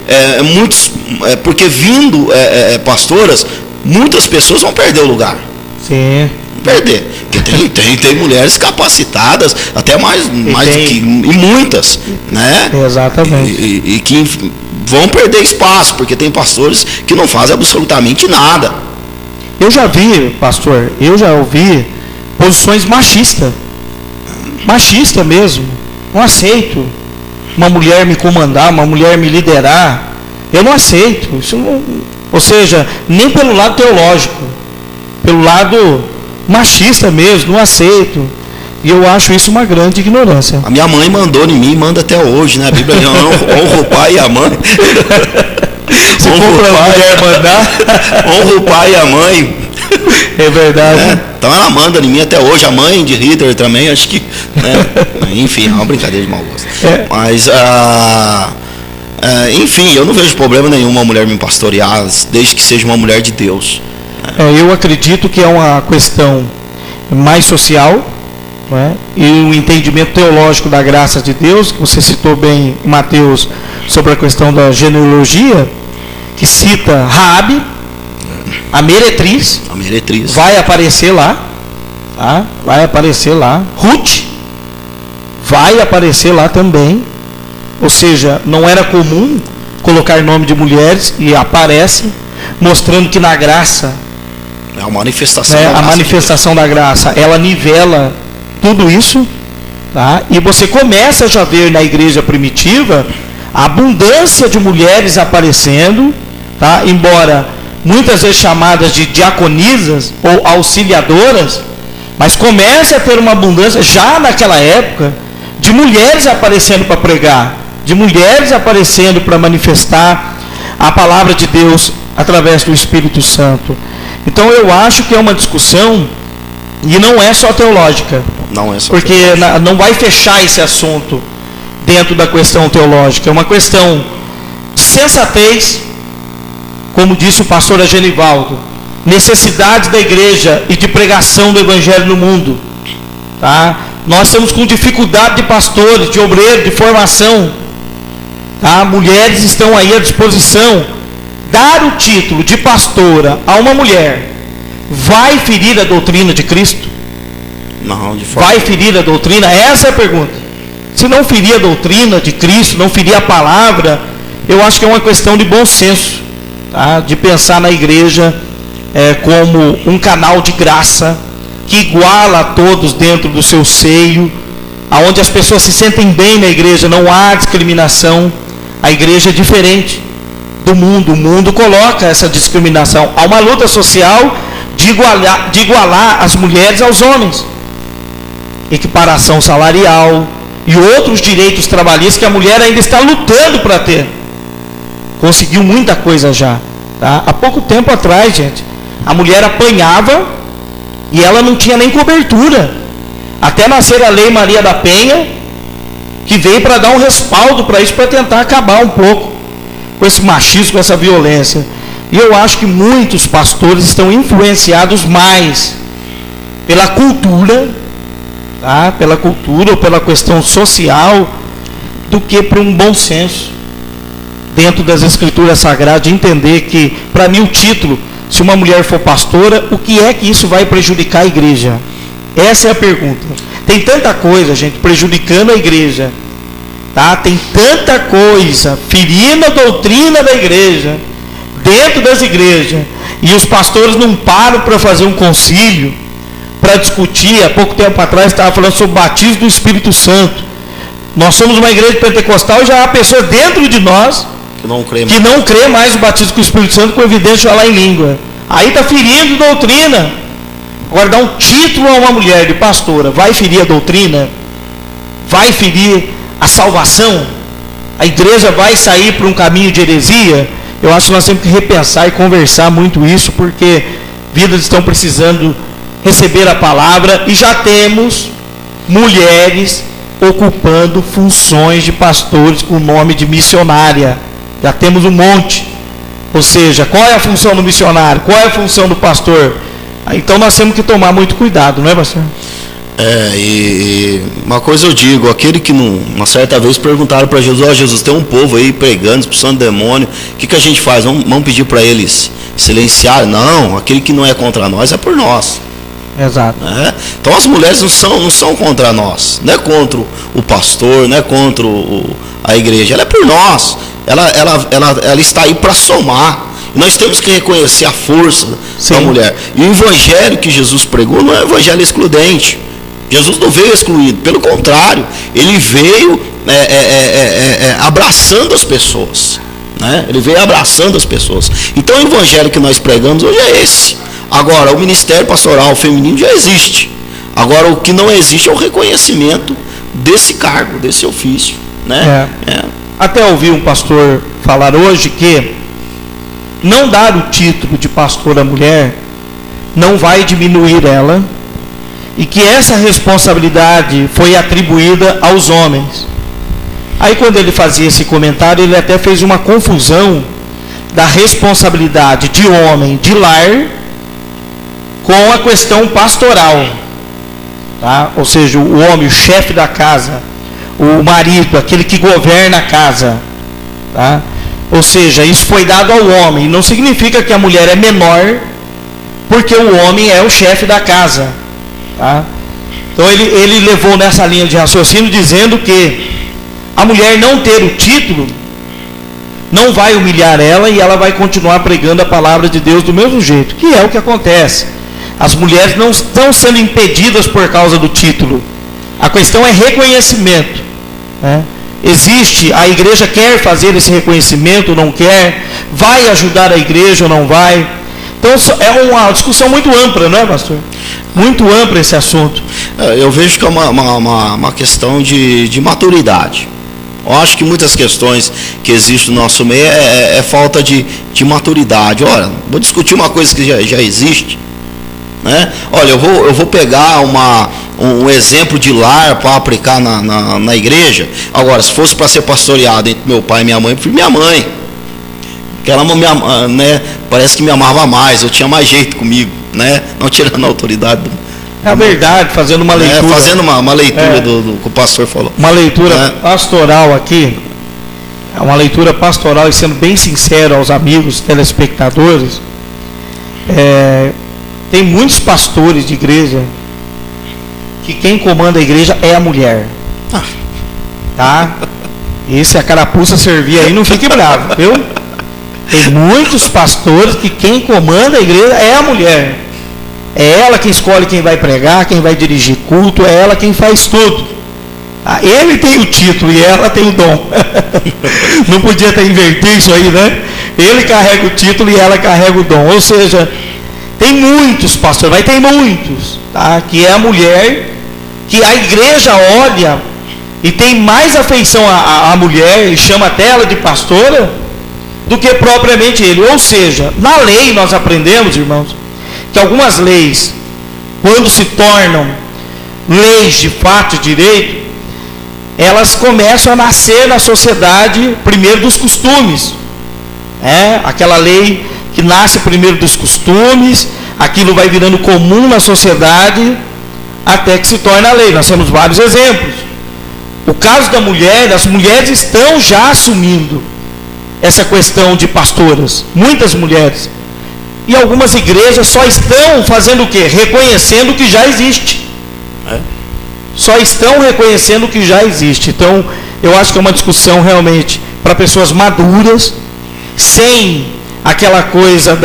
Porque vindo pastoras, muitas pessoas vão perder o lugar. Sim. Perder. Porque tem mulheres capacitadas, até mais do que... E muitas, né? Exatamente. E que vão perder espaço, porque tem pastores que não fazem absolutamente nada. Eu já vi, pastor, ouvi posições machistas. Machista mesmo. Não aceito uma mulher me comandar, uma mulher me liderar. Eu não aceito. Isso não, ou seja, nem pelo lado teológico, pelo lado machista mesmo, não aceito. E eu acho isso uma grande ignorância. A minha mãe mandou em mim, manda até hoje, né? A Bíblia diz, honra o pai e a mãe. Se for para a mulher mandar, honra o pai e a mãe. É verdade. Então ela manda em mim até hoje, a mãe de Hitler também, acho que, né? Enfim, é uma brincadeira de mau gosto. Mas, enfim, eu não vejo problema nenhum uma mulher me pastorear, desde que seja uma mulher de Deus. Eu acredito que é uma questão mais social, né? E o entendimento teológico da graça de Deus, que você citou bem em Mateus, sobre a questão da genealogia, que cita Raabe, a meretriz, vai aparecer lá, tá? Vai aparecer lá. Ruth vai aparecer lá também. Ou seja, não era comum colocar nome de mulheres, e aparece, mostrando que na graça, é a manifestação, a manifestação da graça, ela nivela tudo isso, tá? E você começa já a ver na igreja primitiva a abundância de mulheres aparecendo, tá? Embora muitas vezes chamadas de diaconisas ou auxiliadoras, mas começa a ter uma abundância já naquela época de mulheres aparecendo para pregar, de mulheres aparecendo para manifestar a palavra de Deus através do Espírito Santo. Então eu acho que é uma discussão, e não é só teológica, porque não vai fechar esse assunto dentro da questão teológica, é uma questão de sensatez, como disse o pastor Agenivaldo, necessidade da igreja e de pregação do evangelho no mundo, tá? Nós estamos com dificuldade de pastores, de obreiros, de formação, tá? Mulheres estão aí à disposição. Dar o título de pastora a uma mulher vai ferir a doutrina de Cristo? Não, de forma. Vai ferir a doutrina? Essa é a pergunta. Se não ferir a doutrina de Cristo, não ferir a palavra, eu acho que é uma questão de bom senso, tá? De pensar na igreja como um canal de graça que iguala a todos dentro do seu seio, aonde as pessoas se sentem bem na igreja, não há discriminação. A igreja é diferente do mundo. O mundo coloca essa discriminação. Há uma luta social de igualar as mulheres aos homens, equiparação salarial e outros direitos trabalhistas que a mulher ainda está lutando para ter. Conseguiu muita coisa já, tá? Há pouco tempo atrás, gente, a mulher apanhava e ela não tinha nem cobertura, até nascer a Lei Maria da Penha, que veio para dar um respaldo para isso, para tentar acabar um pouco com esse machismo, com essa violência. E eu acho que muitos pastores estão influenciados mais pela cultura, tá? Pela cultura ou pela questão social, do que por um bom senso dentro das escrituras sagradas, de entender que, para mim, o título, se uma mulher for pastora, o que é que isso vai prejudicar a igreja? Essa é a pergunta. Tem tanta coisa, gente, prejudicando a igreja, tá? Tem tanta coisa ferindo a doutrina da igreja, dentro das igrejas, e os pastores não param para fazer um concílio, para discutir. Há pouco tempo atrás estava falando sobre o batismo do Espírito Santo. Nós somos uma igreja pentecostal e já há pessoas dentro de nós que não crê mais no batismo com o Espírito Santo, com evidência de falar em língua. Aí está ferindo doutrina. Agora, dar um título a uma mulher de pastora vai ferir a doutrina? Vai ferir a salvação? A igreja vai sair para um caminho de heresia? Eu acho que nós temos que repensar e conversar muito isso, porque vidas estão precisando receber a palavra, e já temos mulheres ocupando funções de pastores com o nome de missionária. Já temos um monte. Ou seja, qual é a função do missionário? Qual é a função do pastor? Então nós temos que tomar muito cuidado, não é, pastor? E uma coisa eu digo, aquele que uma certa vez perguntaram para Jesus, Jesus, tem um povo aí pregando, expulsando demônio, o que a gente faz? Vamos pedir para eles silenciar? Não, aquele que não é contra nós é por nós. Exato. Então as mulheres não são contra nós, não é contra o pastor, não é contra a igreja, ela é por nós, ela está aí para somar. Nós temos que reconhecer a força da mulher. E o evangelho que Jesus pregou não é um evangelho excludente. Jesus não veio excluído, pelo contrário, ele veio abraçando as pessoas. né? Ele veio abraçando as pessoas. Então o evangelho que nós pregamos hoje é esse. Agora, o ministério pastoral feminino já existe. Agora, o que não existe é o reconhecimento desse cargo, desse ofício, né? Até ouvi um pastor falar hoje que não dar o título de pastor à mulher não vai diminuir ela, e que essa responsabilidade foi atribuída aos homens. Aí, quando ele fazia esse comentário, ele até fez uma confusão da responsabilidade de homem de lar com a questão pastoral, tá? Ou seja, o homem, o chefe da casa, o marido, aquele que governa a casa, tá? Ou seja, isso foi dado ao homem. Não significa que a mulher é menor porque o homem é o chefe da casa, tá? Então ele levou nessa linha de raciocínio dizendo que a mulher não ter o título não vai humilhar ela, e ela vai continuar pregando a palavra de Deus do mesmo jeito, que é o que acontece. As mulheres não estão sendo impedidas por causa do título. A questão é reconhecimento, né? Existe, a igreja quer fazer esse reconhecimento, não quer, vai ajudar a igreja ou não vai. Então é uma discussão muito ampla, não é, pastor? Muito amplo esse assunto. Eu vejo que é uma questão de maturidade. Eu acho que muitas questões que existem no nosso meio é falta de maturidade. Olha, vou discutir uma coisa que já existe, né? Olha, eu vou pegar um exemplo de lar para aplicar na igreja. Agora, se fosse para ser pastoreado entre meu pai e minha mãe, eu prefiro minha mãe. Porque ela né, parece que me amava mais, eu tinha mais jeito comigo, né? Não tirando a autoridade. É a verdade, fazendo uma leitura. Fazendo uma leitura do que o pastor falou. Uma leitura pastoral aqui, uma leitura pastoral, e sendo bem sincero aos amigos telespectadores, tem muitos pastores de igreja que quem comanda a igreja é a mulher. Tá? E se a carapuça servir aí, não fique bravo, viu? Tem muitos pastores que quem comanda a igreja é a mulher. É ela quem escolhe quem vai pregar, quem vai dirigir culto, é ela quem faz tudo. Ele tem o título e ela tem o dom. Não podia ter invertido isso aí, né? Ele carrega o título e ela carrega o dom. Ou seja, tem muitos pastores, vai ter muitos, tá? Que é a mulher, que a igreja olha e tem mais afeição à mulher e chama até ela de pastora do que propriamente ele. Ou seja, na lei nós aprendemos, irmãos, que algumas leis, quando se tornam leis de fato e direito, elas começam a nascer na sociedade primeiro dos costumes. Aquela lei que nasce primeiro dos costumes, aquilo vai virando comum na sociedade, até que se torna lei. Nós temos vários exemplos. O caso da mulher, as mulheres estão já assumindo essa questão de pastoras, muitas mulheres. E algumas igrejas só estão fazendo o quê? Reconhecendo o que já existe. Só estão reconhecendo o que já existe. Então, eu acho que é uma discussão realmente para pessoas maduras, sem aquela coisa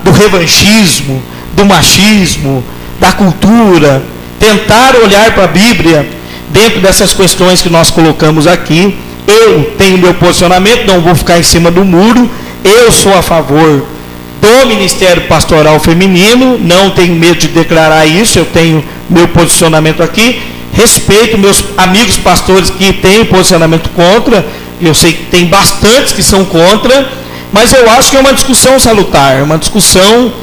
do revanchismo, do machismo, da cultura. Tentar olhar para a Bíblia dentro dessas questões que nós colocamos aqui. Eu tenho meu posicionamento, não vou ficar em cima do muro. Eu sou a favor do Ministério Pastoral Feminino, não tenho medo de declarar isso, eu tenho meu posicionamento aqui, respeito meus amigos pastores que têm posicionamento contra, eu sei que tem bastantes que são contra, mas eu acho que é uma discussão salutar, uma discussão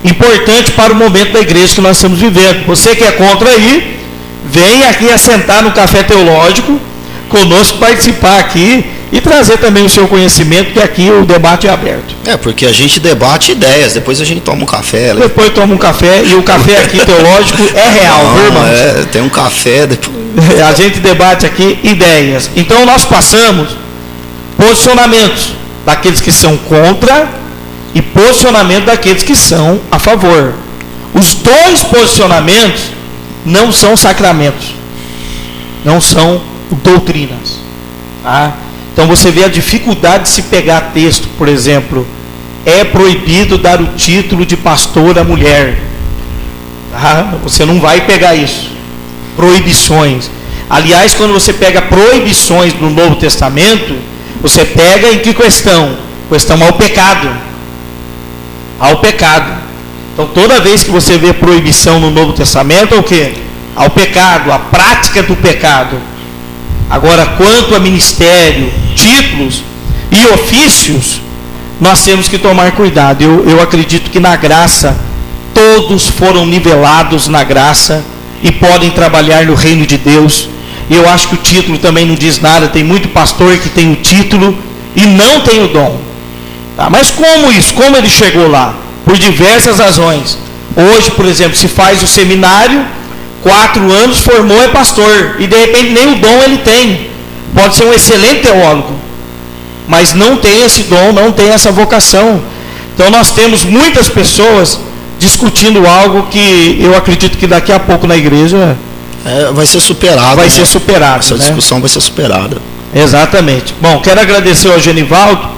importante para o momento da igreja que nós estamos vivendo. Você que é contra aí, vem aqui assentar no café teológico, conosco, participar aqui, e trazer também o seu conhecimento, que aqui o debate é aberto. Porque a gente debate ideias, depois a gente toma um café. Depois toma um café, e o café aqui teológico é real, viu, irmãos? Tem um café. Depois... A gente debate aqui ideias. Então nós passamos posicionamentos daqueles que são contra e posicionamento daqueles que são a favor. Os dois posicionamentos não são sacramentos, não são doutrinas, tá? Então você vê a dificuldade de se pegar texto, por exemplo, é proibido dar o título de pastor à mulher. Tá? Você não vai pegar isso. Proibições. Aliás, quando você pega proibições no Novo Testamento, Você pega em que questão? Questão ao pecado. Ao pecado. Então toda vez que você vê proibição no Novo Testamento, é o quê? Ao pecado, a prática do pecado. Agora, quanto a ministério, títulos e ofícios, nós temos que tomar cuidado. Eu acredito que na graça, todos foram nivelados na graça e podem trabalhar no reino de Deus. E eu acho que o título também não diz nada. Tem muito pastor que tem o título e não tem o dom. Tá? Mas como isso? Como ele chegou lá? Por diversas razões. Hoje, por exemplo, se faz o seminário, 4 anos, formou, é pastor. E de repente nem o dom ele tem. Pode ser um excelente teólogo, mas não tem esse dom, não tem essa vocação. Então nós temos muitas pessoas discutindo algo que eu acredito que daqui a pouco na igreja vai ser superado. Vai ser superado. Essa discussão vai ser superada. Exatamente. Bom, quero agradecer ao Genivaldo,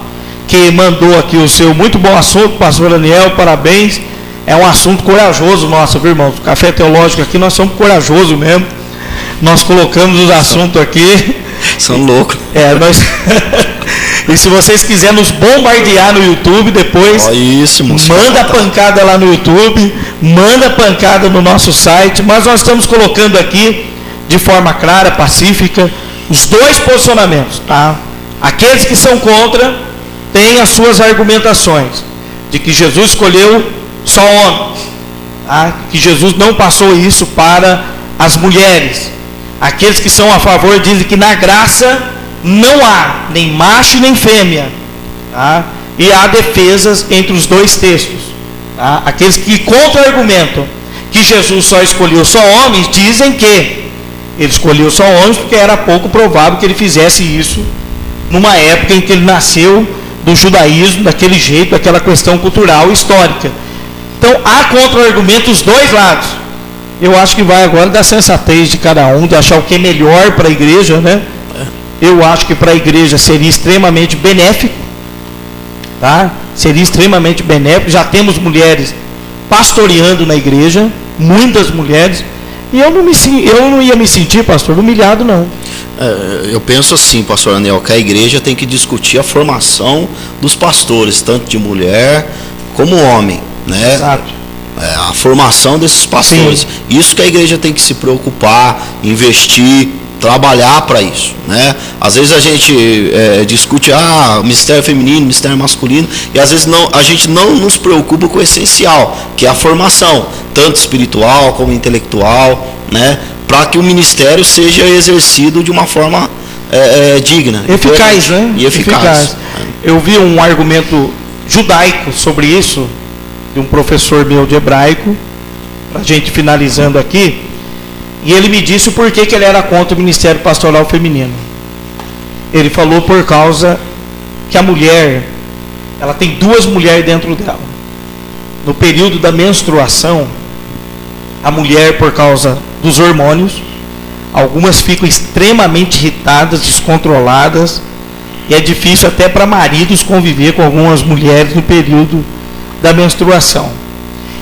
que mandou aqui o seu muito bom assunto, pastor Daniel, parabéns. É um assunto corajoso nosso, viu, irmãos? O Café Teológico aqui, nós somos corajosos mesmo. Nós colocamos os assuntos aqui. São loucos. Nós... E se vocês quiserem nos bombardear no YouTube depois, manda a pancada lá no YouTube, manda a pancada no nosso site, mas nós estamos colocando aqui, de forma clara, pacífica, os 2 posicionamentos, tá? Aqueles que são contra, têm as suas argumentações, de que Jesus escolheu só homens, tá? Que Jesus não passou isso para as mulheres. Aqueles que são a favor dizem que na graça não há nem macho nem fêmea, tá? E há defesas entre os 2 textos, tá? Aqueles que contra-argumentam que Jesus só escolheu só homens, dizem que ele escolheu só homens porque era pouco provável que ele fizesse isso numa época em que ele nasceu do judaísmo, daquele jeito, daquela questão cultural histórica. Então há contra-argumentos dos 2 lados. Eu acho que vai agora da sensatez de cada um, de achar o que é melhor para a igreja, né? Eu acho que para a igreja seria extremamente benéfico, tá? Seria extremamente benéfico. Já temos mulheres pastoreando na igreja, muitas mulheres, e eu não ia me sentir, pastor, humilhado, não. Eu penso assim, pastor Daniel, que a igreja tem que discutir a formação dos pastores, tanto de mulher como homem, né? Exato. A formação desses pastores. Sim. Isso que a igreja tem que se preocupar, investir, trabalhar para isso, né? Às vezes a gente discute ministério feminino, ministério masculino, e às vezes a gente não nos preocupa com o essencial, que é a formação, tanto espiritual como intelectual, né? Para que o ministério seja exercido de uma forma digna, eficaz, né? E eficaz. Eu vi um argumento judaico sobre isso, de um professor meu de hebraico, para a gente finalizando aqui, e ele me disse o porquê que ele era contra o ministério pastoral feminino. Ele falou por causa que a mulher, ela tem 2 mulheres dentro dela. No período da menstruação, a mulher, por causa dos hormônios, algumas ficam extremamente irritadas, descontroladas, e é difícil até para maridos conviver com algumas mulheres no período da menstruação.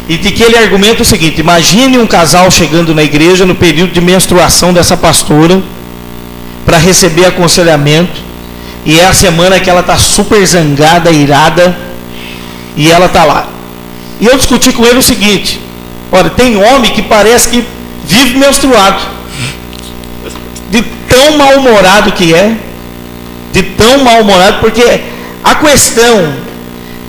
E de que ele argumenta o seguinte: imagine um casal chegando na igreja no período de menstruação dessa pastora para receber aconselhamento, e é a semana que ela está super zangada, irada, e ela está lá. E eu discuti com ele o seguinte: olha, tem homem que parece que vive menstruado, de tão mal-humorado que é, de tão mal-humorado, porque a questão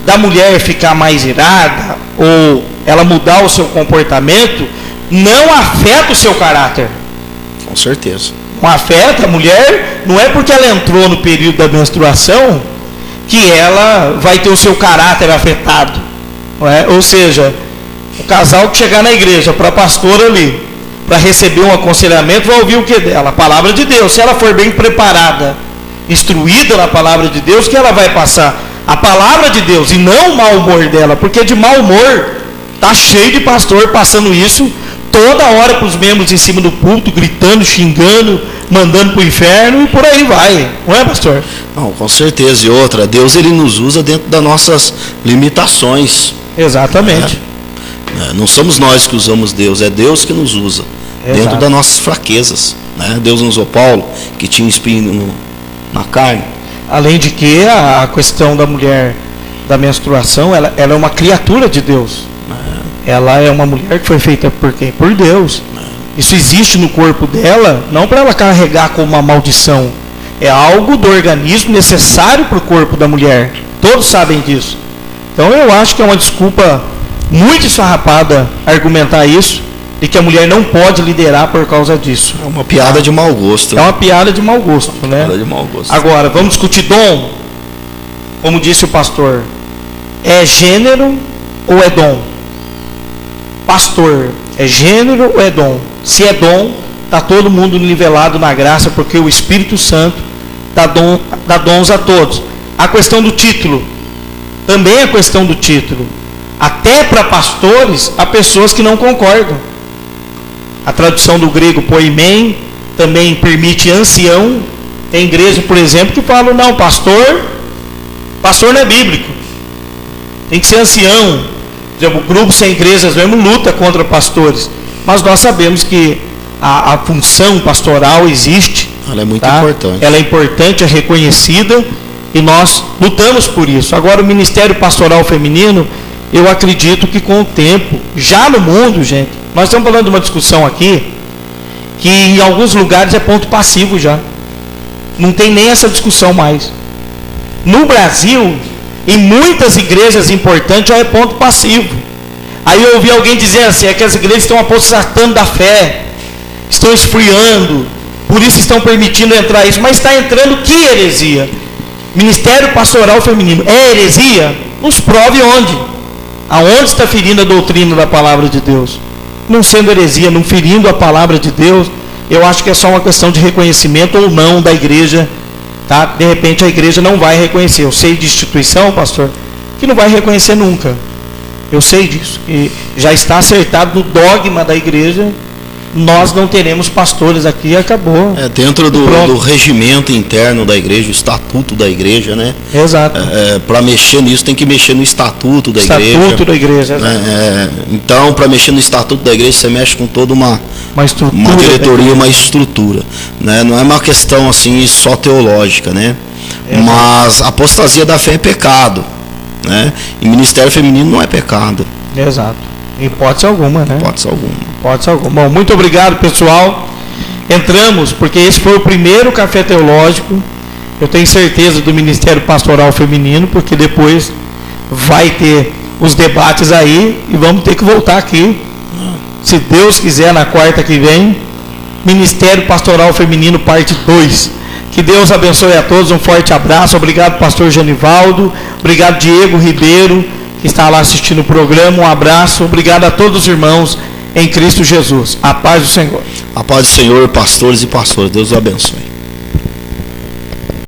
da mulher ficar mais irada, ou ela mudar o seu comportamento, não afeta o seu caráter. Com certeza. Não afeta a mulher, não é porque ela entrou no período da menstruação que ela vai ter o seu caráter afetado. Não é? Ou seja, o casal que chegar na igreja, para a pastora ali, para receber um aconselhamento, vai ouvir o que dela? A palavra de Deus. Se ela for bem preparada, instruída na palavra de Deus, que ela vai passar a palavra de Deus e não o mau humor dela, porque de mau humor está cheio de pastor passando isso toda hora para os membros em cima do púlpito, gritando, xingando, mandando para o inferno e por aí vai, não é, pastor? Não, com certeza. E outra, Deus ele nos usa dentro das nossas limitações. Exatamente. Não somos nós que usamos Deus, é Deus que nos usa. Exato. Dentro das nossas fraquezas, né? Deus não usou Paulo, que tinha espinho na carne. Além de que a questão da mulher da menstruação, ela é uma criatura de Deus. Ela é uma mulher que foi feita por quem? Por Deus. Isso existe no corpo dela, não para ela carregar como uma maldição. É algo do organismo necessário para o corpo da mulher. Todos sabem disso. Então eu acho que é uma desculpa muito esfarrapada argumentar isso, de que a mulher não pode liderar por causa disso. É uma piada de mau gosto. É uma piada de mau gosto, né? Piada de mau gosto. Agora, vamos discutir dom? Como disse o pastor, é gênero ou é dom? Pastor, é gênero ou é dom? Se é dom, está todo mundo nivelado na graça, porque o Espírito Santo dá dons a todos. A questão do título, também a questão do título. Até para pastores, há pessoas que não concordam. A tradução do grego poimen também permite ancião. Tem igreja, por exemplo, que falam, não, pastor não é bíblico. Tem que ser ancião. Por exemplo, o grupo sem igrejas mesmo luta contra pastores. Mas nós sabemos que a função pastoral existe. Ela é muito importante. Ela é importante, é reconhecida e nós lutamos por isso. Agora, o ministério pastoral feminino, eu acredito que com o tempo, já no mundo, gente, nós estamos falando de uma discussão aqui, que em alguns lugares é ponto passivo já. Não tem nem essa discussão mais. No Brasil, em muitas igrejas importantes, já é ponto passivo. Aí eu ouvi alguém dizer assim, é que as igrejas estão apostatando da fé, estão esfriando, por isso estão permitindo entrar isso. Mas está entrando que heresia? Ministério pastoral feminino é heresia? Nos prove onde? Aonde está ferindo a doutrina da palavra de Deus? Não sendo heresia, não ferindo a palavra de Deus, eu acho que é só uma questão de reconhecimento ou não da igreja, tá? De repente a igreja não vai reconhecer. Eu sei de instituição, pastor, que não vai reconhecer nunca. Eu sei disso, que já está acertado no dogma da igreja. Nós não teremos pastores aqui e acabou. É dentro do regimento interno da igreja, o estatuto da igreja, né? Exato. Para mexer nisso tem que mexer no estatuto da igreja. Estatuto da igreja, então, para mexer no estatuto da igreja, você mexe com toda uma diretoria, uma estrutura, né? Não é uma questão assim só teológica, né? Mas a apostasia da fé é pecado, né? E ministério feminino não é pecado. Exato. Em hipótese alguma, né? Hipótese alguma. Hipótese alguma. Bom, muito obrigado, pessoal. Entramos, porque esse foi o primeiro café teológico. Eu tenho certeza do Ministério Pastoral Feminino, porque depois vai ter os debates aí e vamos ter que voltar aqui. Se Deus quiser, na quarta que vem, Ministério Pastoral Feminino, parte 2. Que Deus abençoe a todos. Um forte abraço. Obrigado, pastor Genivaldo. Obrigado, Diego Ribeiro, que está lá assistindo o programa. Um abraço. Obrigado a todos os irmãos em Cristo Jesus. A paz do Senhor. A paz do Senhor, pastores e pastoras. Deus os abençoe.